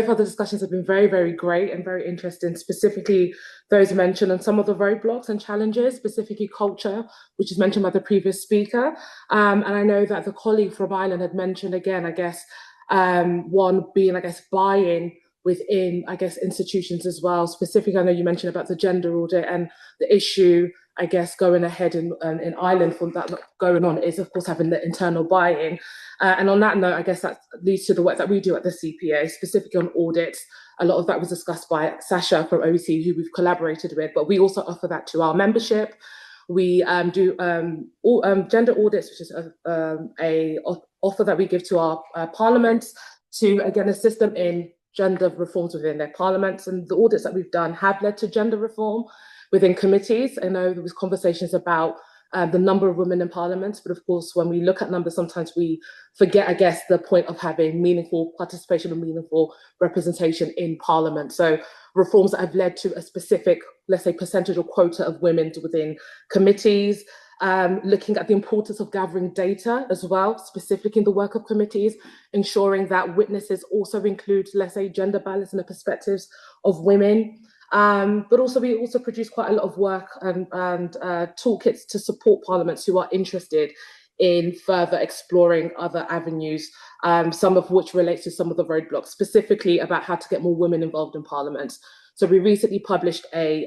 far the discussions have been very, very great and very interesting, specifically those mentioned and some of the roadblocks and challenges, specifically culture, which is mentioned by the previous speaker. And I know that the colleague from Ireland had mentioned again, I guess, one being, I guess, buy-in within, I guess, institutions as well. Specifically, I know you mentioned about the gender audit and the issue, I guess, going ahead in Ireland for that going on is, of course, having the internal buy-in. And on that note, I guess that leads to the work that we do at the CPA, specifically on audits. A lot of that was discussed by Sasha from OECD, who we've collaborated with, but we also offer that to our membership. We do gender audits, which is a offer that we give to our parliaments to, again, assist them in gender reforms within their parliaments. And the audits that we've done have led to gender reform within committees. I know there was conversations about the number of women in parliaments, but of course, when we look at numbers, sometimes we forget, I guess, the point of having meaningful participation and meaningful representation in parliament. So reforms that have led to a specific, let's say, percentage or quota of women within committees, looking at the importance of gathering data as well, specifically in the work of committees, ensuring that witnesses also include, let's say, gender balance and the perspectives of women. But also we also produce quite a lot of work and toolkits to support parliaments who are interested in further exploring other avenues, some of which relates to some of the roadblocks, specifically about how to get more women involved in parliaments. So we recently published a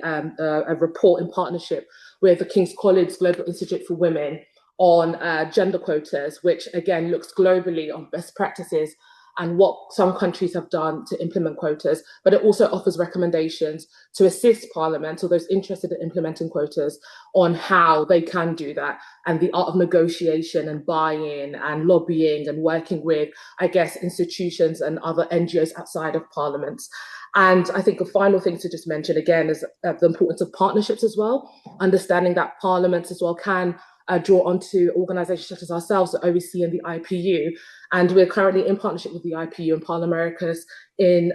report in partnership with the King's College Global Institute for Women on gender quotas, which again looks globally on best practices and what some countries have done to implement quotas, but it also offers recommendations to assist parliaments or those interested in implementing quotas on how they can do that, and the art of negotiation and buy-in and lobbying and working with, I guess, institutions and other NGOs outside of parliaments. And I think a final thing to just mention again is the importance of partnerships as well, understanding that parliaments as well can draw onto organizations such as ourselves, the OEC and the IPU. And we're currently in partnership with the IPU and Parliamericas in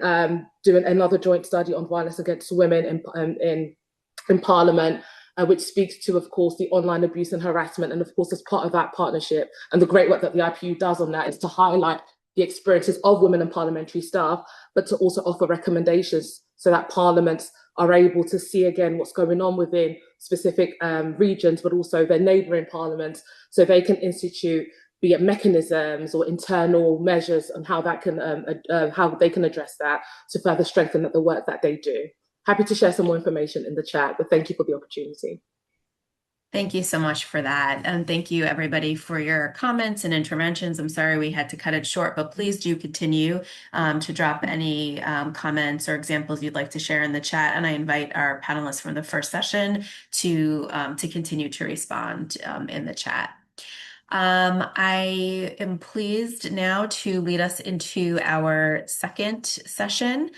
doing another joint study on violence against women in Parliament, which speaks to, of course, the online abuse and harassment. And of course, as part of that partnership and the great work that the IPU does on that is to highlight the experiences of women and parliamentary staff, but to also offer recommendations so that parliaments are able to see again what's going on within specific regions, but also their neighbouring parliaments, so they can institute, be it mechanisms or internal measures on how that can how they can address that to further strengthen the work that they do. Happy to share some more information in the chat, but thank you for the opportunity. Thank you so much for that. And thank you everybody for your comments and interventions. I'm sorry we had to cut it short, but please do continue to drop any comments or examples you'd like to share in the chat. And I invite our panelists from the first session to continue to respond in the chat. I am pleased now to lead us into our second session.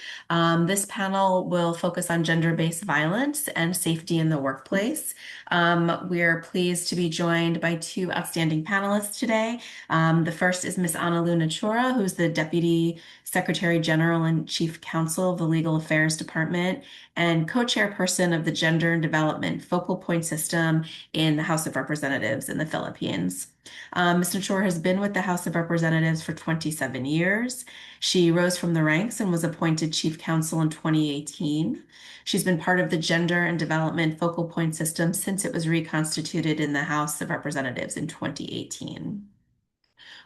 This panel will focus on gender-based violence and safety in the workplace. We're pleased to be joined by two outstanding panelists today. The first is Ms. Analu Nachora, who's the Deputy Secretary General and Chief Counsel of the Legal Affairs Department and co-chairperson of the Gender and Development Focal Point System in the House of Representatives in the Philippines. Ms. Nachor has been with the House of Representatives for 27 years. She rose from the ranks and was appointed Chief Counsel in 2018. She's been part of the Gender and Development Focal Point System since it was reconstituted in the House of Representatives in 2018.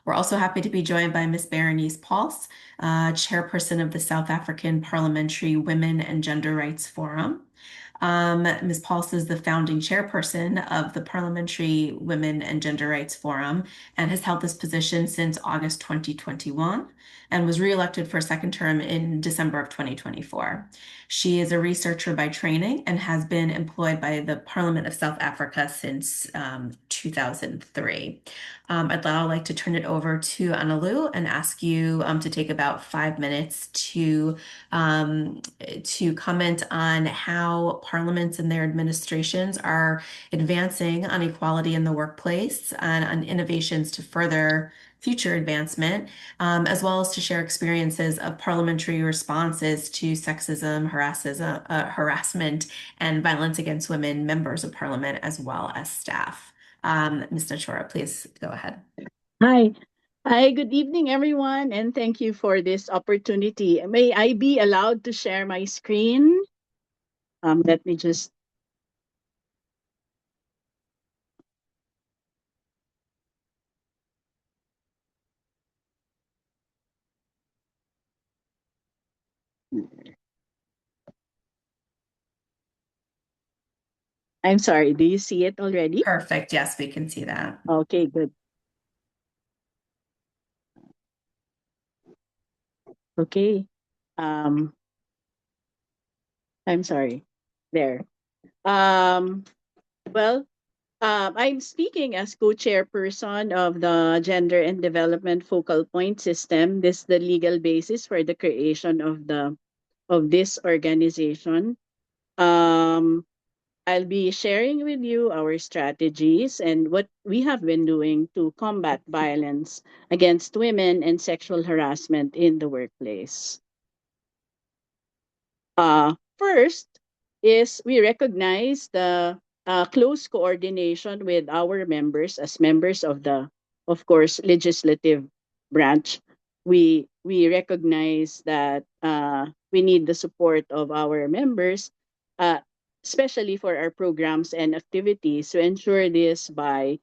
We're also happy to be joined by Ms. Berenice Pauls, chairperson of the South African Parliamentary Women and Gender Rights Forum. Ms. Pauls is the founding chairperson of the Parliamentary Women and Gender Rights Forum and has held this position since August 2021 and was reelected for a second term in December of 2024. She is a researcher by training and has been employed by the Parliament of South Africa since 2003. I'd now like to turn it over to Analu and ask you to take about 5 minutes to comment on how parliaments and their administrations are advancing on equality in the workplace and on innovations to further future advancement, as well as to share experiences of parliamentary responses to sexism, harassment, and violence against women, members of parliament, as well as staff. Ms. Nachora, please go ahead. Hi. Hi, good evening, everyone, and thank you for this opportunity. May I be allowed to share my screen? Let me just... I'm sorry, do you see it already? Perfect. Yes, we can see that. Okay, good. Okay. I'm sorry. There. Well, I'm speaking as co-chairperson of the Gender and Development Focal Point System. This is the legal basis for the creation of this organization. I'll be sharing with you our strategies and what we have been doing to combat violence against women and sexual harassment in the workplace. First is we recognize the close coordination with our members as members of the, of course, legislative branch. We recognize that we need the support of our members, especially for our programs and activities, to ensure this by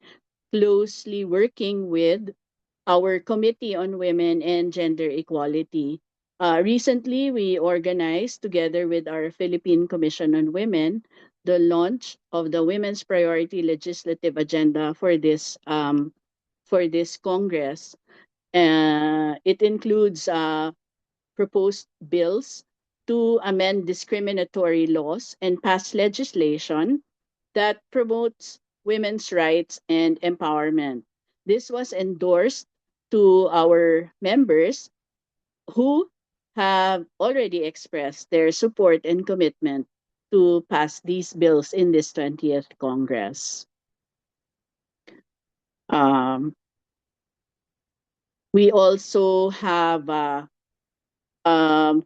closely working with our Committee on Women and Gender Equality. Recently, we organized, together with our Philippine Commission on Women, the launch of the Women's Priority Legislative Agenda for this Congress. It includes proposed bills to amend discriminatory laws and pass legislation that promotes women's rights and empowerment. This was endorsed to our members who have already expressed their support and commitment to pass these bills in this 20th Congress. We also have,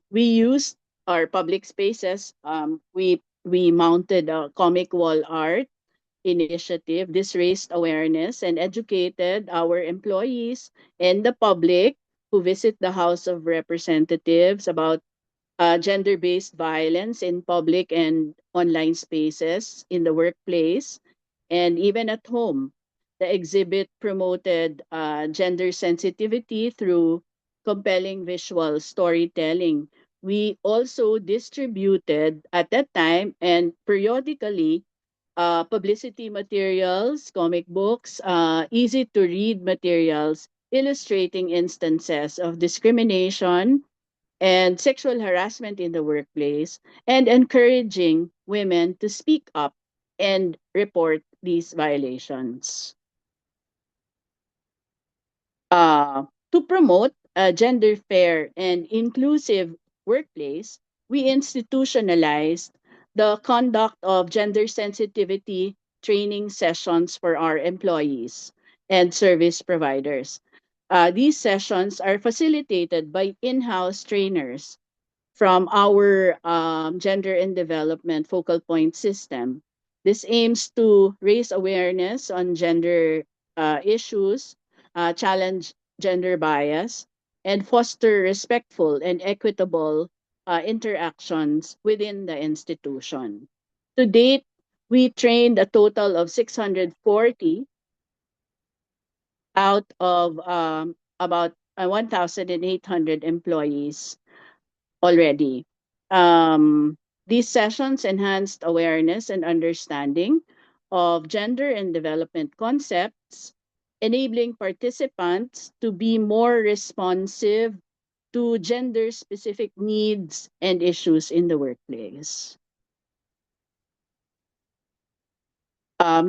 we used our public spaces. We mounted a comic wall art initiative. This raised awareness and educated our employees and the public who visit the House of Representatives about gender-based violence in public and online spaces, in the workplace, and even at home. The exhibit promoted gender sensitivity through compelling visual storytelling. We also distributed at that time and periodically publicity materials, comic books, easy to read materials illustrating instances of discrimination and sexual harassment in the workplace, and encouraging women to speak up and report these violations. To promote a gender fair and inclusive workplace, we institutionalized the conduct of gender sensitivity training sessions for our employees and service providers. These sessions are facilitated by in-house trainers from our gender and development focal point system. This aims to raise awareness on gender issues, challenge gender bias, and foster respectful and equitable interactions within the institution. To date, we trained a total of 640 out of about 1,800 employees already. Um, these sessions enhanced awareness and understanding of gender and development concepts, enabling participants to be more responsive to gender specific needs and issues in the workplace.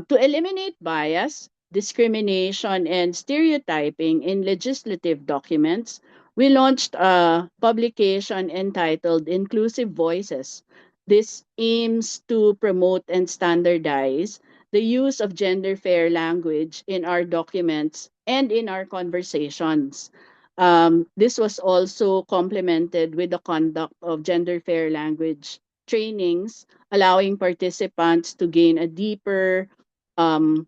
To eliminate bias, discrimination, and stereotyping in legislative documents, we launched a publication entitled Inclusive Voices. This aims to promote and standardize the use of gender fair language in our documents and in our conversations. This was also complemented with the conduct of gender fair language trainings, allowing participants to gain a deeper um,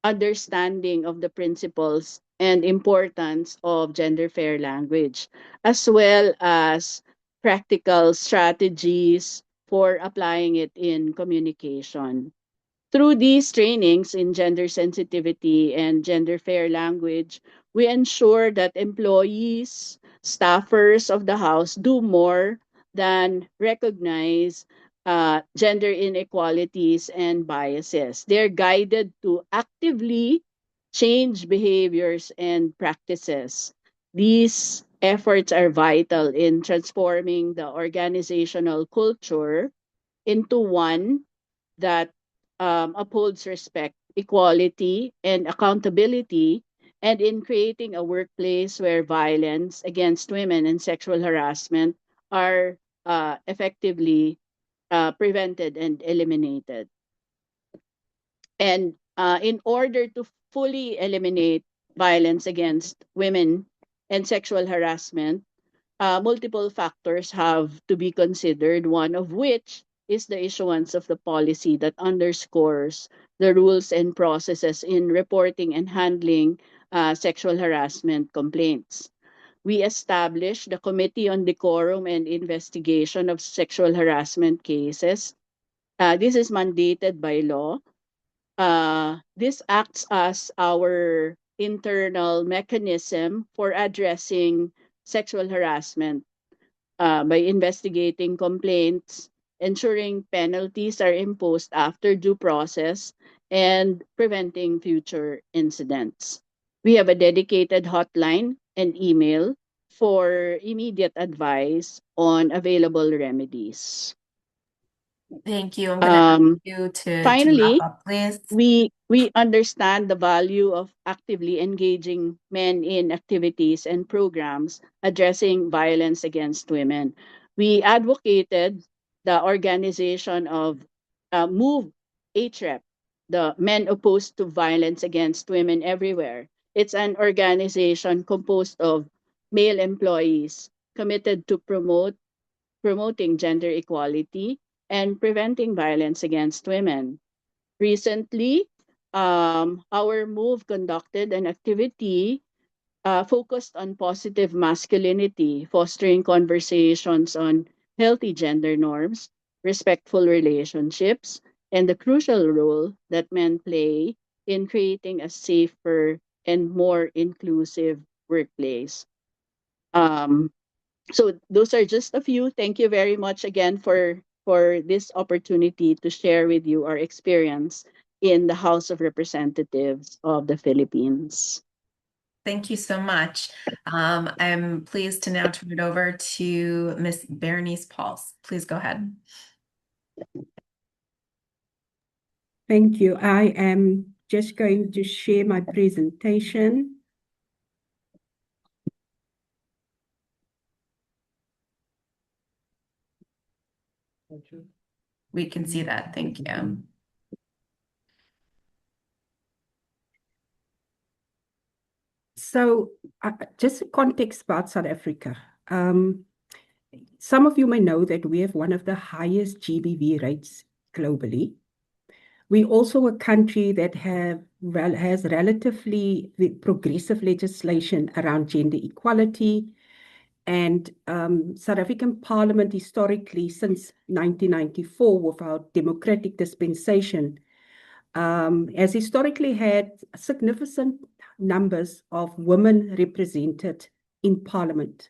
understanding of the principles and importance of gender fair language, as well as practical strategies for applying it in communication. Through these trainings in gender sensitivity and gender fair language, we ensure that employees, staffers of the house do more than recognize gender inequalities and biases. They're guided to actively change behaviors and practices. These efforts are vital in transforming the organizational culture into one that upholds respect, equality, and accountability, and in creating a workplace where violence against women and sexual harassment are effectively prevented and eliminated. And in order to fully eliminate violence against women and sexual harassment, multiple factors have to be considered, one of which is the issuance of the policy that underscores the rules and processes in reporting and handling sexual harassment complaints. We established the Committee on Decorum and Investigation of Sexual Harassment Cases. This is mandated by law. This acts as our internal mechanism for addressing sexual harassment by investigating complaints, ensuring penalties are imposed after due process, and preventing future incidents. We have a dedicated hotline and email for immediate advice on available remedies. Thank you. I'm going to ask you to wrap Finally, up, please. we understand the value of actively engaging men in activities and programs addressing violence against women. We advocated the organization of Move HREP, the Men Opposed to Violence Against Women Everywhere. It's an organization composed of male employees committed to promoting gender equality and preventing violence against women. Recently, our move conducted an activity focused on positive masculinity, fostering conversations on healthy gender norms, respectful relationships, and the crucial role that men play in creating a safer and more inclusive workplace. Um, so those are just a few. Thank you very much again for this opportunity to share with you our experience in the House of Representatives of the Philippines. Thank you so much. I'm pleased to now turn it over to Ms. Berenice Pauls. Please go ahead. Thank you. I am just going to share my presentation. We can see that. Thank you. Just a context about South Africa. Some of you may know that we have one of the highest GBV rates globally. We're also a country that has relatively progressive legislation around gender equality. And South African Parliament historically, since 1994, with our democratic dispensation, has historically had significant numbers of women represented in Parliament.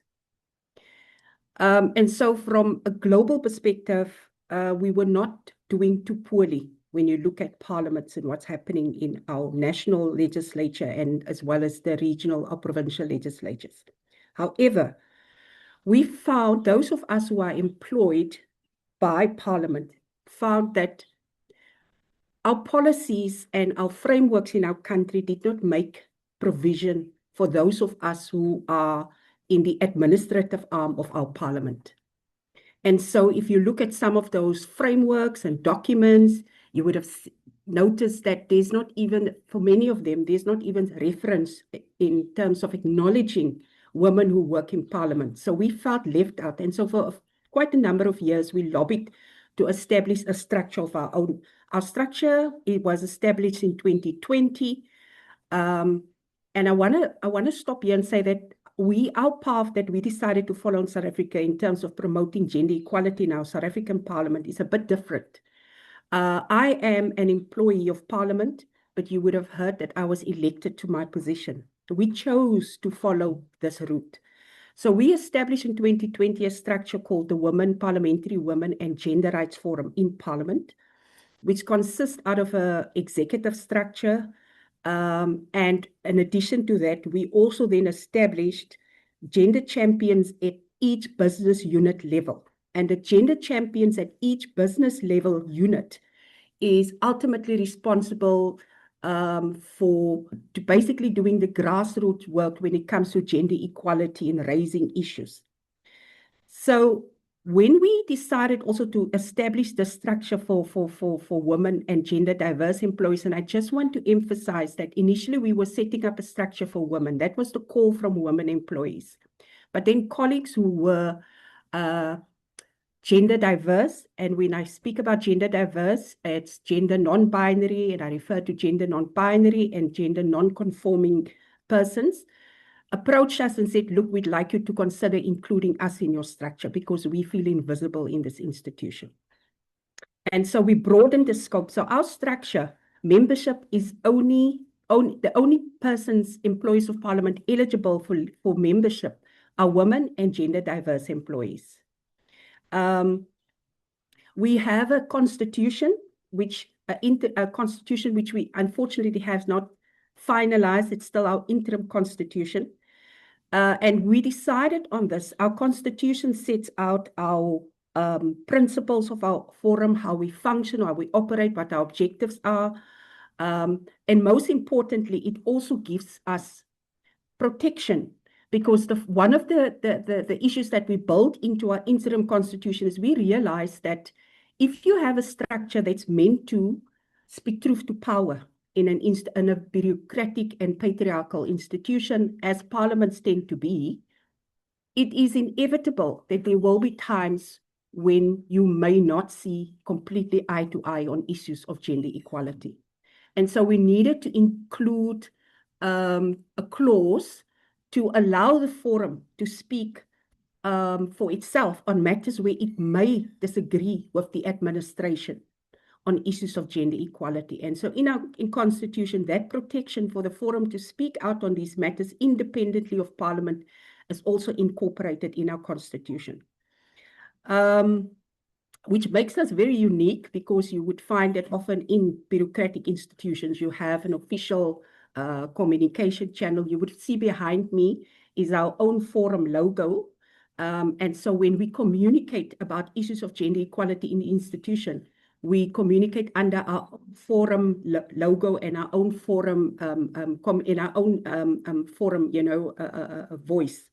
And so from a global perspective, we were not doing too poorly when you look at parliaments and what's happening in our national legislature and as well as the regional or provincial legislatures. However, we found, those of us who are employed by Parliament, found that our policies and our frameworks in our country did not make provision for those of us who are in the administrative arm of our Parliament. And so if you look at some of those frameworks and documents, you would have noticed that there's not even, for many of them, there's not even reference in terms of acknowledging women who work in Parliament. So we felt left out. And so for quite a number of years, we lobbied to establish a structure of our own. Our structure, it was established in 2020. And I wanna stop here and say that our path that we decided to follow in South Africa in terms of promoting gender equality in our South African Parliament is a bit different. I am an employee of Parliament, but you would have heard that I was elected to my position. We chose to follow this route. So we established in 2020 a structure called the Parliamentary Women and Gender Rights Forum in Parliament, which consists out of an executive structure. And in addition to that, we also then established gender champions at each business unit level. And the gender champions at each business level unit is ultimately responsible for basically doing the grassroots work when it comes to gender equality and raising issues. So when we decided also to establish the structure for women and gender diverse employees, and I just want to emphasize that initially we were setting up a structure for women. That was the call from women employees. But then colleagues who were gender diverse, and when I speak about gender diverse, it's gender non-binary, and I refer to gender non-binary and gender non-conforming persons, approached us and said, look, we'd like you to consider including us in your structure because we feel invisible in this institution. And so we broadened the scope. So our structure, membership is the only persons, employees of Parliament eligible for membership are women and gender diverse employees. We have a constitution, which we unfortunately have not finalized. It's still our interim constitution. And we decided on this. Our constitution sets out our principles of our forum, how we function, how we operate, what our objectives are. And most importantly, it also gives us protection, because one of the issues that we built into our interim constitution is we realized that if you have a structure that's meant to speak truth to power in a bureaucratic and patriarchal institution, as parliaments tend to be, it is inevitable that there will be times when you may not see completely eye to eye on issues of gender equality. And so we needed to include a clause to allow the forum to speak for itself on matters where it may disagree with the administration on issues of gender equality. And so in our constitution, that protection for the forum to speak out on these matters independently of Parliament is also incorporated in our constitution. Which makes us very unique, because you would find that often in bureaucratic institutions, you have an official communication channel. You would see behind me is our own forum logo. And so when we communicate about issues of gender equality in the institution, we communicate under our forum logo and our own forum, in our own forum, voice.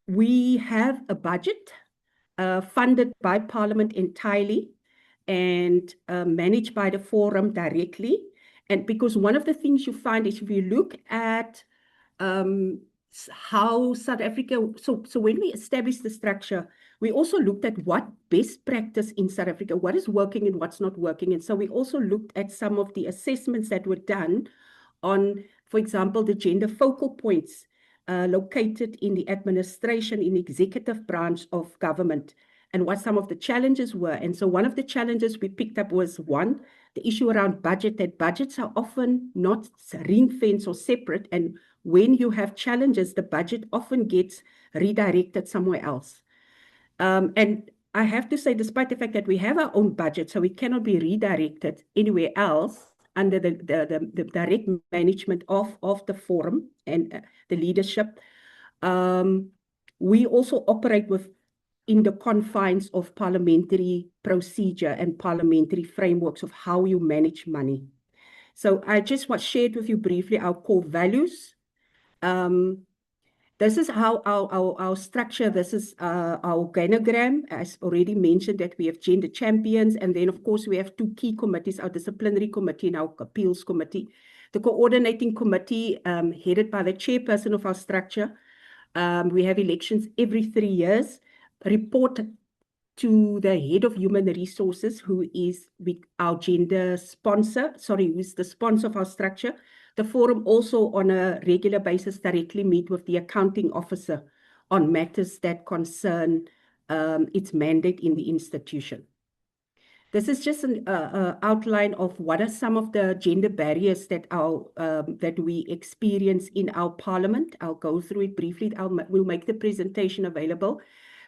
We have a budget funded by Parliament entirely and managed by the forum directly. And because one of the things you find is if you look at how South Africa, so when we established the structure, we also looked at what best practice in South Africa, what is working and what's not working. And so we also looked at some of the assessments that were done on, for example, the gender focal points located in the administration, in the executive branch of government, and what some of the challenges were. And so one of the challenges we picked up was, one, the issue around budget, that budgets are often not ring-fenced or separate. And when you have challenges, the budget often gets redirected somewhere else. And I have to say, despite the fact that we have our own budget, so we cannot be redirected anywhere else under the direct management of the forum and the leadership, we also operate in the confines of parliamentary procedure and parliamentary frameworks of how you manage money. So I just shared with you briefly our core values. This is how our structure, this is our organogram. As already mentioned, that we have gender champions, and then of course we have two key committees, our disciplinary committee and our appeals committee. The coordinating committee, headed by the chairperson of our structure. We have elections every 3 years, report to the head of human resources, who is our gender sponsor, who's the sponsor of our structure. The forum also on a regular basis directly meet with the accounting officer on matters that concern its mandate in the institution. This is just an outline of what are some of the gender barriers that we experience in our parliament. I'll go through it briefly. We'll make the presentation available.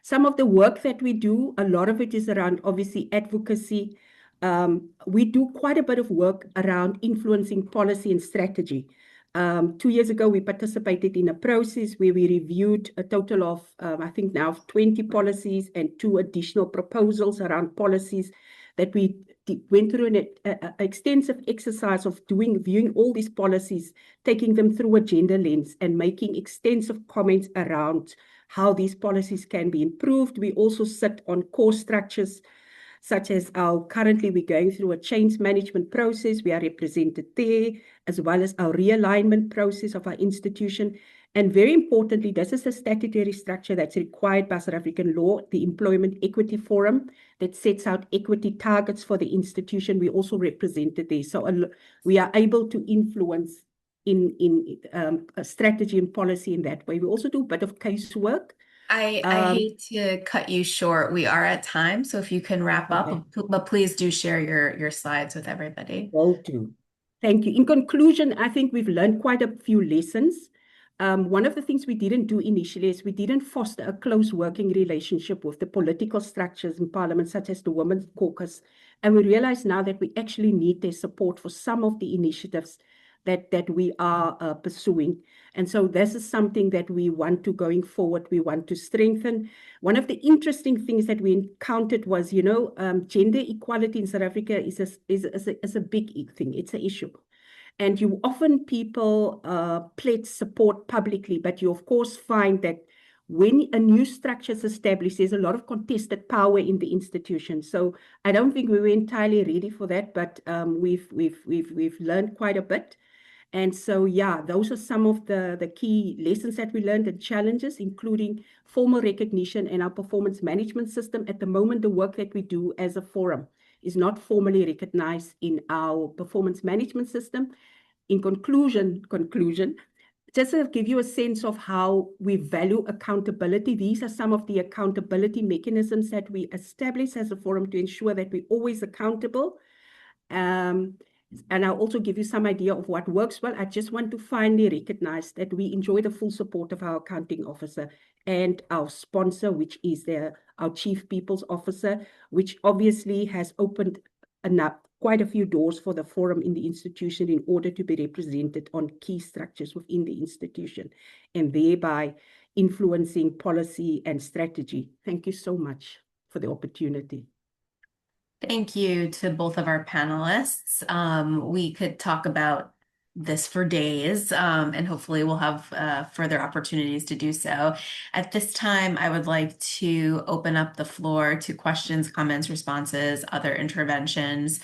Some of the work that we do, a lot of it is around obviously advocacy. We do quite a bit of work around influencing policy and strategy. 2 years ago, we participated in a process where we reviewed a total of, I think now 20 policies and 2 additional proposals around policies that we went through an extensive exercise of viewing all these policies, taking them through a gender lens and making extensive comments around how these policies can be improved. We also sit on core structures, such as currently we're going through a change management process. We are represented there, as well as our realignment process of our institution. And very importantly, this is a statutory structure that's required by South African law, the Employment Equity Forum, that sets out equity targets for the institution. We also represented there. So we are able to influence in a strategy and policy in that way. We also do a bit of casework. I hate to cut you short. We are at time, so if you can wrap up, but please do share your slides with everybody. Will do. Thank you. In conclusion, I think we've learned quite a few lessons. One of the things we didn't do initially is we didn't foster a close working relationship with the political structures in Parliament, such as the Women's Caucus. And we realize now that we actually need their support for some of the initiatives that we are pursuing. And so this is something that we want to, going forward, we want to strengthen. One of the interesting things that we encountered was, gender equality in South Africa is a big thing. It's an issue. And you often people pledge support publicly, but you of course find that when a new structure is established, there's a lot of contested power in the institution. So I don't think we were entirely ready for that, but we've learned quite a bit. And so, yeah, those are some of the key lessons that we learned and challenges, including formal recognition and our performance management system. At the moment, the work that we do as a forum is not formally recognized in our performance management system. In conclusion, just to give you a sense of how we value accountability, these are some of the accountability mechanisms that we establish as a forum to ensure that we're always accountable. And I'll also give you some idea of what works well. I just want to finally recognize that we enjoy the full support of our accounting officer and our sponsor, which is our Chief People's Officer, which obviously has opened quite a few doors for the forum in the institution in order to be represented on key structures within the institution and thereby influencing policy and strategy. Thank you so much for the opportunity. Thank you to both of our panelists. We could talk about this for days, and hopefully we'll have further opportunities to do so. At this time, I would like to open up the floor to questions, comments, responses, other interventions,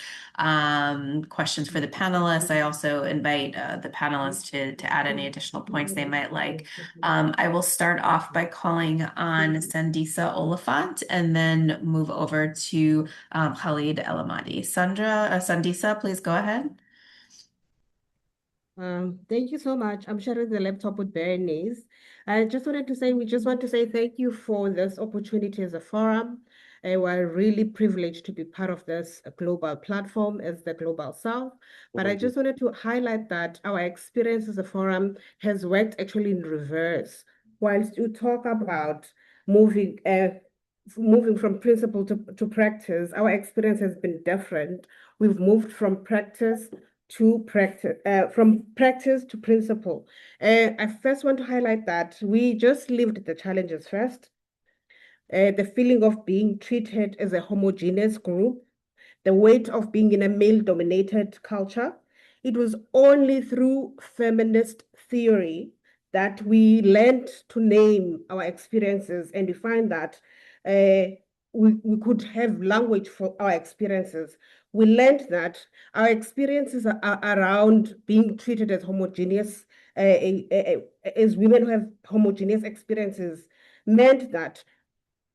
questions for the panelists. I also invite the panelists to add any additional points they might like. I will start off by calling on Sandisa Oliphant and then move over to Khalid El Ahmadi. Sandisa, please go ahead. Thank you so much. I'm sharing the laptop with Bernice. I just wanted to say, we just want to say thank you for this opportunity as a forum. We're really privileged to be part of this global platform as the Global South. But I just wanted to highlight that our experience as a forum has worked actually in reverse. Whilst you talk about moving from principle to practice, our experience has been different. We've moved from practice to practice, from practice to principle. I first want to highlight that we just lived the challenges first. The feeling of being treated as a homogeneous group, the weight of being in a male-dominated culture. It was only through feminist theory that we learned to name our experiences, and we find that we could have language for our experiences. We learned that our experiences are around being treated as homogeneous, as women who have homogeneous experiences, meant that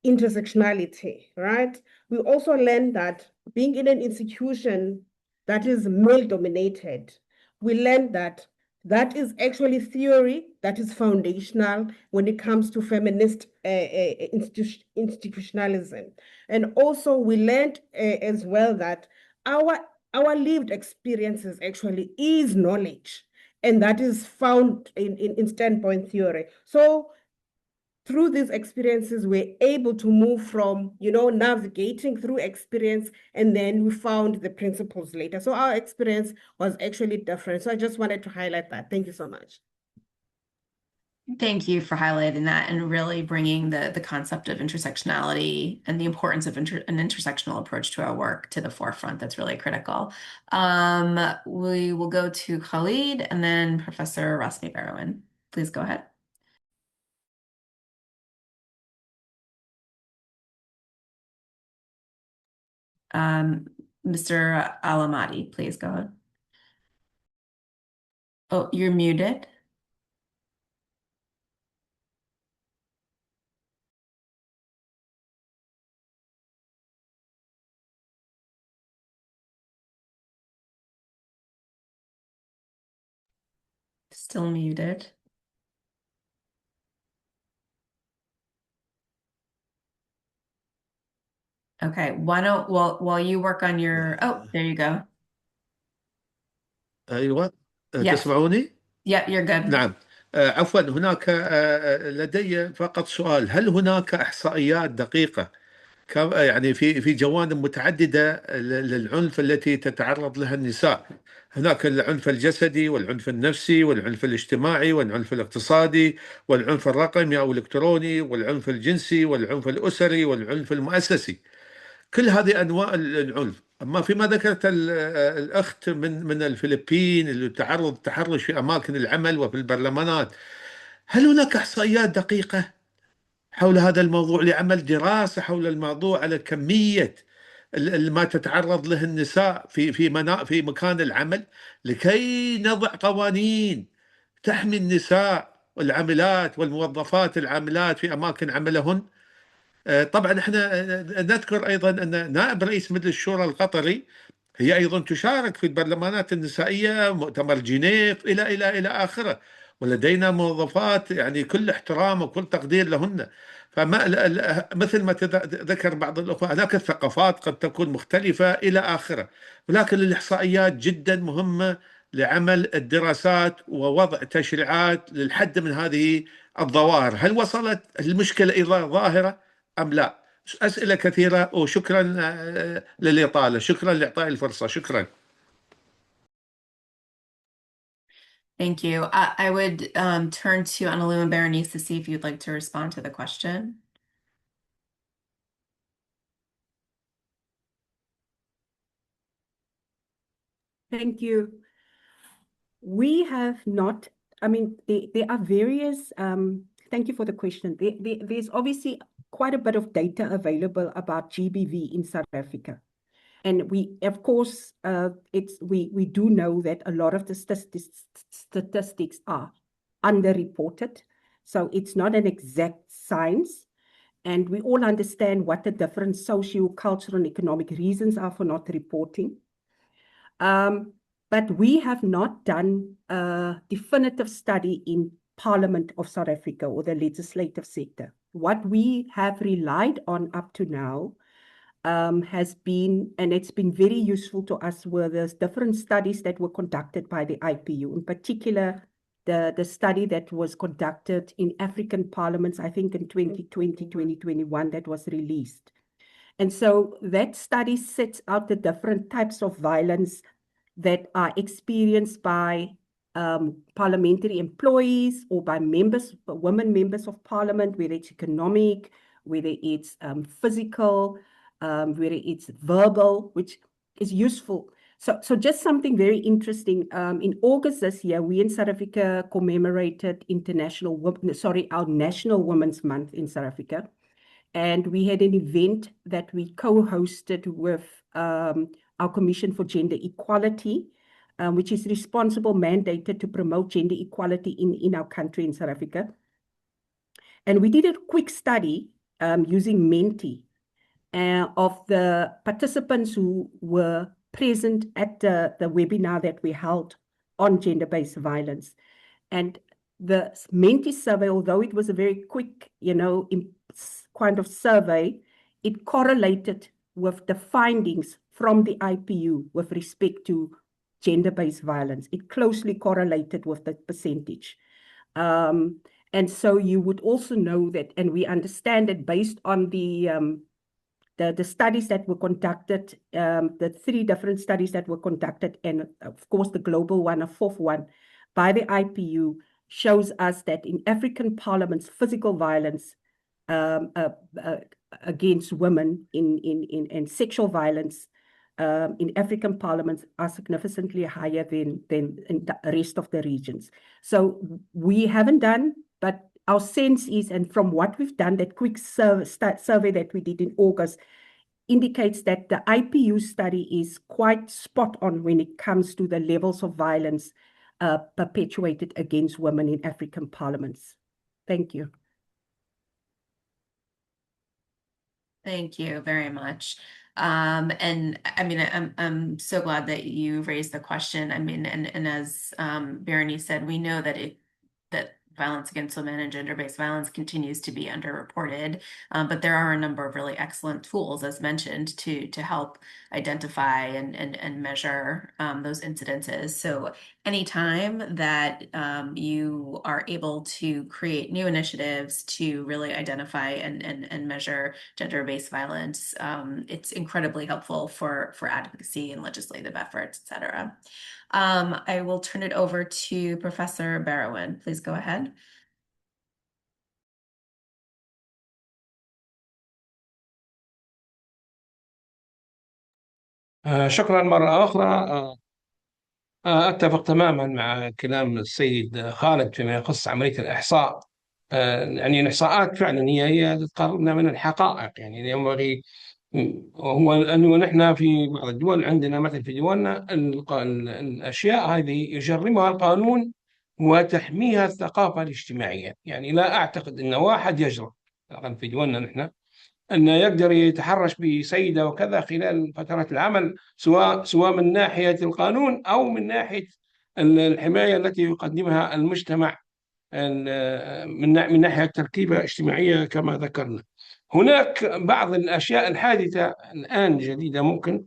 intersectionality, right? We also learned that being in an institution that is male-dominated, we learned that that is actually theory that is foundational when it comes to feminist institutionalism. And also we learned as well that our lived experiences actually is knowledge, and that is found in standpoint theory. So through these experiences, we're able to move from, navigating through experience, and then we found the principles later. So our experience was actually different. So I just wanted to highlight that. Thank you so much. Thank you for highlighting that and really bringing the concept of intersectionality and the importance of an intersectional approach to our work to the forefront. That's really critical. We will go to Khalid and then Professor Rasmi Barrowan. Please go ahead. Mr. Alamadi, please go ahead. Oh, you're muted. Still muted. Okay, while you work on your, oh, there you go. أيوة Yes. تسمعوني؟ Yeah, you're good. نعم. عفوا، هناك لدي فقط سؤال. هل هناك إحصائيات دقيقة يعني في جوانب متعددة للعنف التي تتعرض لها النساء؟ هناك العنف الجسدي والعنف النفسي والعنف الاجتماعي والعنف الاقتصادي والعنف الرقمي أو الإلكتروني والعنف الجنسي والعنف الأسري والعنف المؤسسي. كل هذه أنواع العنف. أما فيما ذكرت الأخت من الفلبين اللي تعرض تحرش في أماكن العمل وفي البرلمانات، هل هناك إحصائيات دقيقة حول هذا الموضوع لعمل دراسة حول الموضوع على كمية ما تتعرض له النساء في مكان العمل، لكي نضع قوانين تحمي النساء والعاملات والموظفات العاملات في أماكن عملهن؟ طبعا احنا نذكر ايضا ان نائب رئيس مجلس الشورى القطري هي ايضا تشارك في البرلمانات النسائيه، مؤتمر جنيف الى اخره، ولدينا موظفات يعني كل احترام وكل تقدير لهن. فما مثل ما ذكر بعض الاخوه، هناك الثقافات قد تكون مختلفه الى اخره، ولكن الاحصائيات جدا مهمه لعمل الدراسات ووضع تشريعات للحد من هذه الظواهر. هل وصلت المشكله الى ظاهره أم لا؟ أسئلة كثيرة، وشكرا للإطالة. شكرا لإعطاء الفرصة. شكرا. Thank you. I would turn to Analu and Berenice to see if you'd like to respond to the question. Thank you. We have not, I mean, there are various, thank you for the question. There's obviously quite a bit of data available about GBV in South Africa. And we, of course, we do know that a lot of the statistics are underreported. So it's not an exact science. And we all understand what the different socio-cultural and economic reasons are for not reporting. But we have not done a definitive study in Parliament of South Africa or the legislative sector. What we have relied on up to now has been, and it's been very useful to us, were the different studies that were conducted by the IPU, in particular, the study that was conducted in African parliaments, I think in 2020, 2021, that was released. And so that study sets out the different types of violence that are experienced by parliamentary employees or by members, women members of parliament, whether it's economic, whether it's physical, whether it's verbal, which is useful. So just something very interesting. In August this year, we in South Africa commemorated our National Women's Month in South Africa. And we had an event that we co-hosted with our Commission for Gender Equality, which is responsible, mandated to promote gender equality in our country in South Africa. And we did a quick study using Menti of the participants who were present at the webinar that we held on gender-based violence. And the Menti survey, although it was a very quick, kind of survey, it correlated with the findings from the IPU with respect to gender-based violence. It closely correlated with the percentage. And so you would also know that, and we understand that based on the studies that were conducted, the 3 different studies that were conducted, and of course the global one, a 4th one, by the IPU, shows us that in African parliaments, physical violence against women and sexual violence in African parliaments are significantly higher than in the rest of the regions. So we haven't done, but our sense is, and from what we've done, that quick survey that we did in August indicates that the IPU study is quite spot on when it comes to the levels of violence perpetuated against women in African parliaments. Thank you. Thank you very much. And I mean, I'm so glad that you raised the question. I mean, and as Berenice said, we know that that violence against women and gender-based violence continues to be underreported, but there are a number of really excellent tools, as mentioned, to help identify and measure those incidences. So anytime that you are able to create new initiatives to really identify and measure gender-based violence, it's incredibly helpful for advocacy and legislative efforts, et cetera. I will turn it over to Professor Barrowan. Please go ahead. شكرا مرة أخرى. أتفق تماما مع كلام السيد خالد فيما يخص عملية الإحصاء. يعني الإحصاءات فعلا هي تقربنا من الحقائق. يعني ينبغي، هو أنه نحن في بعض الدول عندنا مثل في دولنا الأشياء هذه يجرمها القانون وتحميها الثقافة الاجتماعية. يعني لا أعتقد أن واحد يجرم في دولنا نحن أنه يقدر يتحرش بسيدة وكذا خلال فترة العمل، سواء من ناحية القانون أو من ناحية الحماية التي يقدمها المجتمع من ناحية تركيبة اجتماعية كما ذكرنا. هناك بعض الأشياء الحادثة الآن جديدة ممكن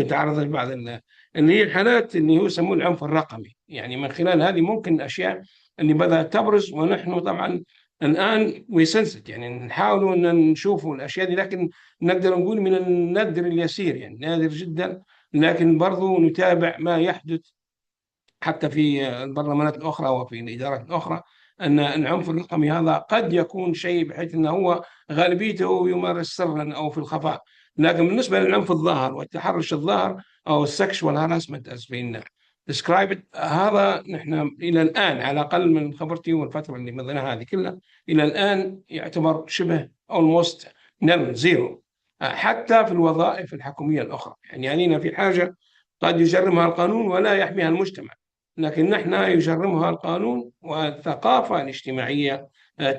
تعرض لبعض اللي هي الحالات اللي هو يسموه العنف الرقمي. يعني من خلال هذه ممكن الأشياء اللي بدأت تبرز، ونحن طبعا الآن ويسنسد يعني نحاول أن نشوف الأشياء دي، لكن نقدر نقول من النادر اليسير، يعني نادر جدا، لكن برضو نتابع ما يحدث حتى في البرلمانات الأخرى وفي الإدارات الأخرى، أن العنف الرقمي هذا قد يكون شيء بحيث أنه هو غالبيته يمارس سرا أو في الخفاء. لكن بالنسبة للعنف الظاهر والتحرش الظاهر أو السكشوال هاراسمنت أسفين describe it. هذا نحن إلى الآن على الأقل من خبرتي والفترة اللي مضيناها هذه كلها إلى الآن يعتبر شبه almost nil zero، حتى في الوظائف الحكومية الأخرى. يعني في حاجة قد يجرمها القانون ولا يحميها المجتمع، لكن نحن يجرمها القانون والثقافة الاجتماعية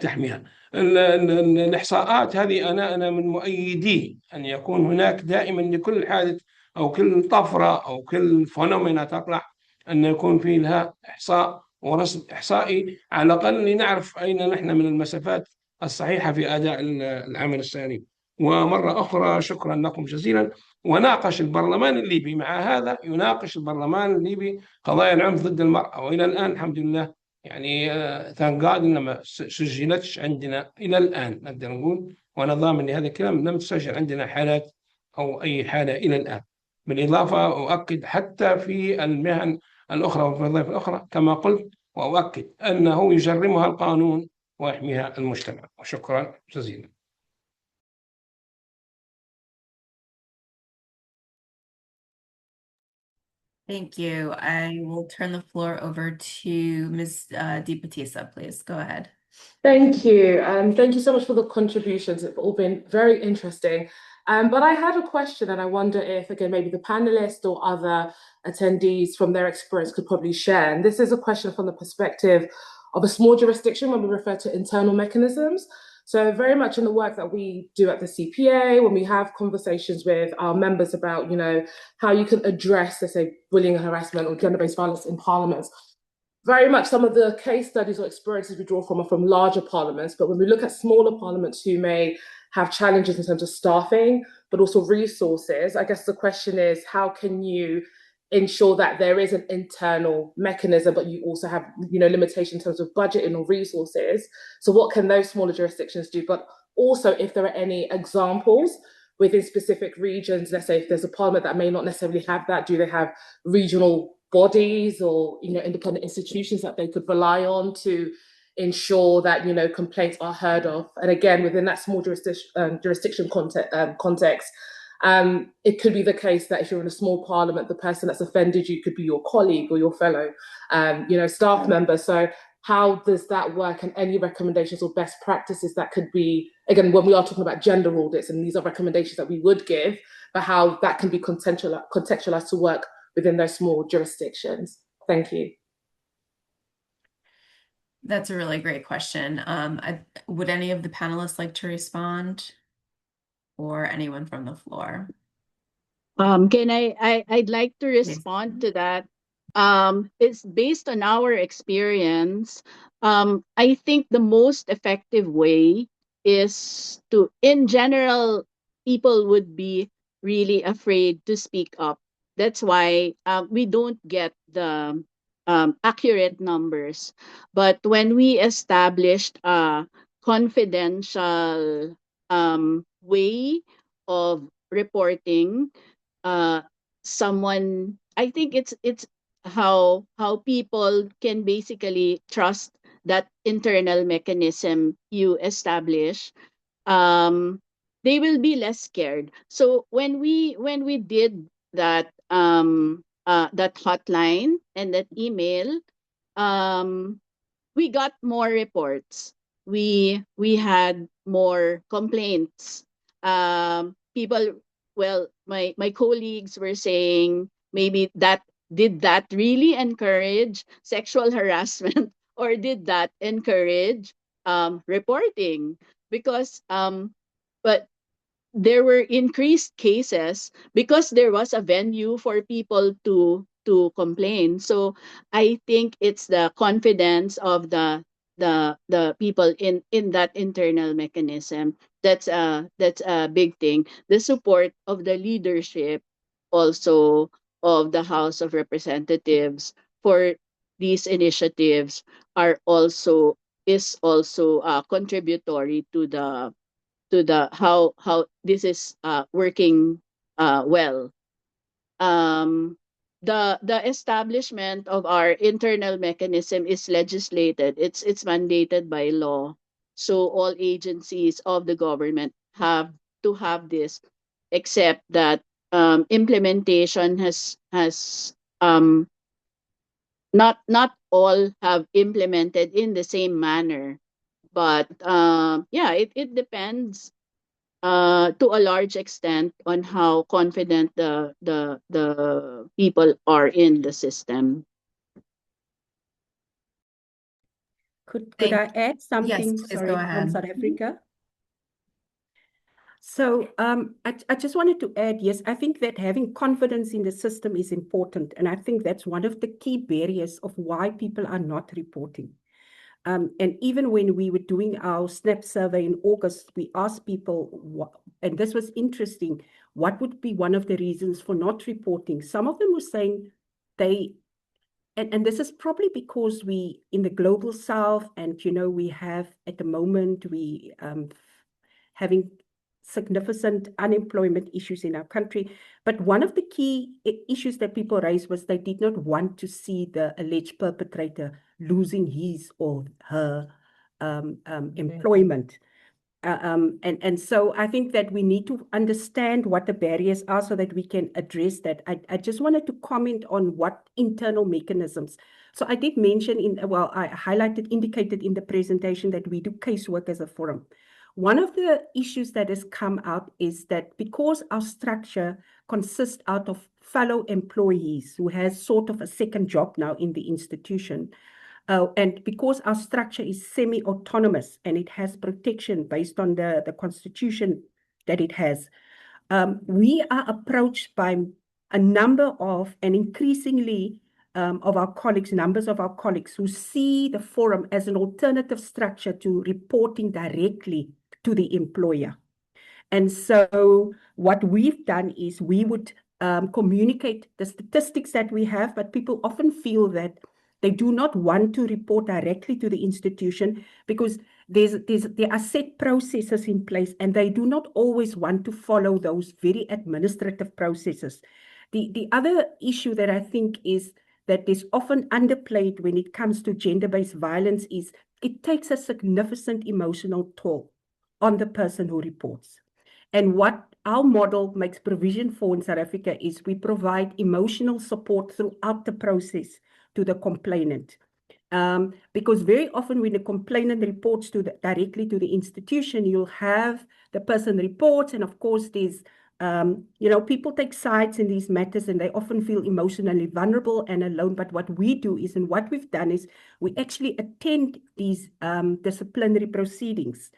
تحميها. الإحصاءات هذه أنا من مؤيدي أن يكون هناك دائما لكل حادث أو كل طفرة أو كل فينومينا تطلع أن يكون في لها إحصاء ورصد إحصائي على الأقل لنعرف أين نحن من المسافات الصحيحة في أداء العمل السليم. ومرة أخرى شكرا لكم جزيلا. وناقش البرلمان الليبي مع هذا، يناقش البرلمان الليبي قضايا العنف ضد المرأة، وإلى الآن الحمد لله يعني ثانك إن ما سجلتش عندنا إلى الآن، نقدر نقول وأنا ضامن لهذا الكلام لم تسجل عندنا حالات أو أي حالة إلى الآن. بالإضافة أؤكد حتى في المهن الأخرى وفي الوظائف الأخرى كما قلت، وأؤكد أنه يجرمها القانون ويحميها المجتمع. وشكرا جزيلا. Thank you. I will turn the floor over to Ms. DiPatisa, please. Go ahead. Thank you. Thank you so much for the contributions. It's all been very interesting. But I had a question, and I wonder if, again, maybe the panelists or other attendees from their experience could probably share. And this is a question from the perspective of a small jurisdiction when we refer to internal mechanisms. So very much in the work that we do at the CPA, when we have conversations with our members about, how you can address, let's say, bullying and harassment or gender-based violence in parliaments, very much some of the case studies or experiences we draw from are from larger parliaments. But when we look at smaller parliaments who may have challenges in terms of staffing, but also resources, I guess the question is, how can you ensure that there is an internal mechanism, but you also have, limitations in terms of budgeting or resources? So what can those smaller jurisdictions do? But also, if there are any examples within specific regions, let's say if there's a parliament that may not necessarily have that, do they have regional bodies or independent institutions that they could rely on to ensure that complaints are heard of? And again, within that small jurisdiction context, it could be the case that if you're in a small parliament, the person that's offended you could be your colleague or your fellow staff member. So how does that work, and any recommendations or best practices that could be, again, when we are talking about gender audits, and these are recommendations that we would give, but how that can be contextualized to work within those small jurisdictions? Thank you. That's a really great question. Would any of the panelists like to respond, or anyone from the floor? I'd like to respond to that. It's based on our experience. I think the most effective way is to, in general, people would be really afraid to speak up. That's why we don't get the accurate numbers. But when we established a confidential way of reporting, someone, I think it's how people can basically trust that internal mechanism you establish. They will be less scared. So when we did that that hotline and that email, we got more reports. We had more complaints. People, well, my colleagues were saying, maybe that really encourage sexual harassment, or did that encourage reporting? Because but there were increased cases because there was a venue for people to complain. So I think it's the confidence of the people in that internal mechanism that's a big thing. The support of the leadership, also of the House of Representatives, for these initiatives is also contributory to the how this is working well. The establishment of our internal mechanism is legislated. It's mandated by law. So all agencies of the government have to have this, except that implementation has not all have implemented in the same manner, but yeah, it depends to a large extent on how confident the people are in the system. Could I add Yes, something, please go sorry, from ahead. South Africa? So I just wanted to add, yes, I think that having confidence in the system is important. And I think that's one of the key barriers of why people are not reporting. And even when we were doing our SNAP survey in August, we asked people, and this was interesting, what would be one of the reasons for not reporting? Some of them were saying and this is probably because we, in the global south, and we have at the moment, we having significant unemployment issues in our country. But one of the key issues that people raised was they did not want to see the alleged perpetrator losing his or her employment. And so I think that we need to understand what the barriers are so that we can address that. I just wanted to comment on what internal mechanisms. So I did mention I indicated in the presentation that we do casework as a forum. One of the issues that has come out is that because our structure consists out of fellow employees who has sort of a second job now in the institution, and because our structure is semi-autonomous and it has protection based on the constitution that it has, we are approached by a number of, and increasingly numbers of our colleagues who see the forum as an alternative structure to reporting directly to the employer. And so what we've done is we would communicate the statistics that we have, but people often feel that they do not want to report directly to the institution because there are set processes in place and they do not always want to follow those very administrative processes. The other issue that I think is that is often underplayed when it comes to gender-based violence is it takes a significant emotional toll on the person who reports. And what our model makes provision for in South Africa is we provide emotional support throughout the process to the complainant. Because very often when the complainant reports directly to the institution, you'll have the person reports, and of course there's, people take sides in these matters and they often feel emotionally vulnerable and alone. But what we do is, and what we've done is, we actually attend these disciplinary proceedings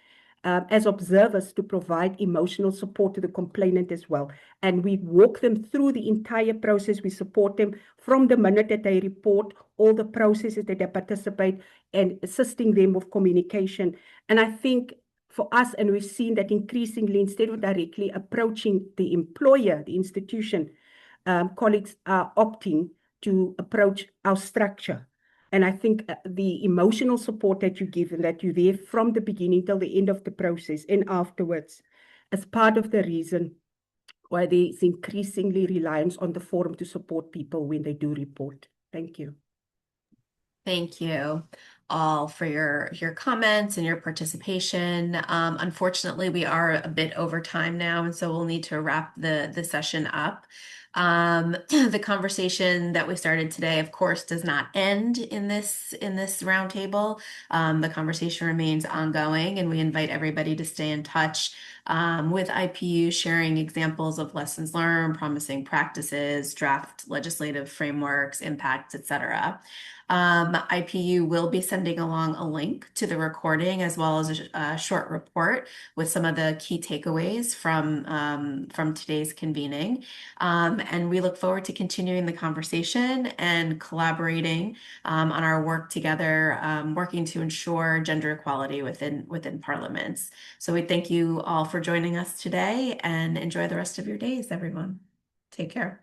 as observers to provide emotional support to the complainant as well. And we walk them through the entire process. We support them from the minute that they report, all the processes that they participate, and assisting them with communication. And I think for us, and we've seen that increasingly, instead of directly approaching the employer, the institution, colleagues are opting to approach our structure. And I think the emotional support that you give and that you're there from the beginning till the end of the process and afterwards is part of the reason why there is increasingly reliance on the forum to support people when they do report. Thank you. Thank you all for your comments and your participation. Unfortunately, we are a bit over time now, and so we'll need to wrap the session up. The conversation that we started today, of course, does not end in this roundtable. The conversation remains ongoing, and we invite everybody to stay in touch with IPU, sharing examples of lessons learned, promising practices, draft legislative frameworks, impacts, etc. IPU will be sending along a link to the recording as well as a short report with some of the key takeaways from today's convening. And we look forward to continuing the conversation and collaborating on our work together, working to ensure gender equality within parliaments. So we thank you all for joining us today and enjoy the rest of your days, everyone. Take care.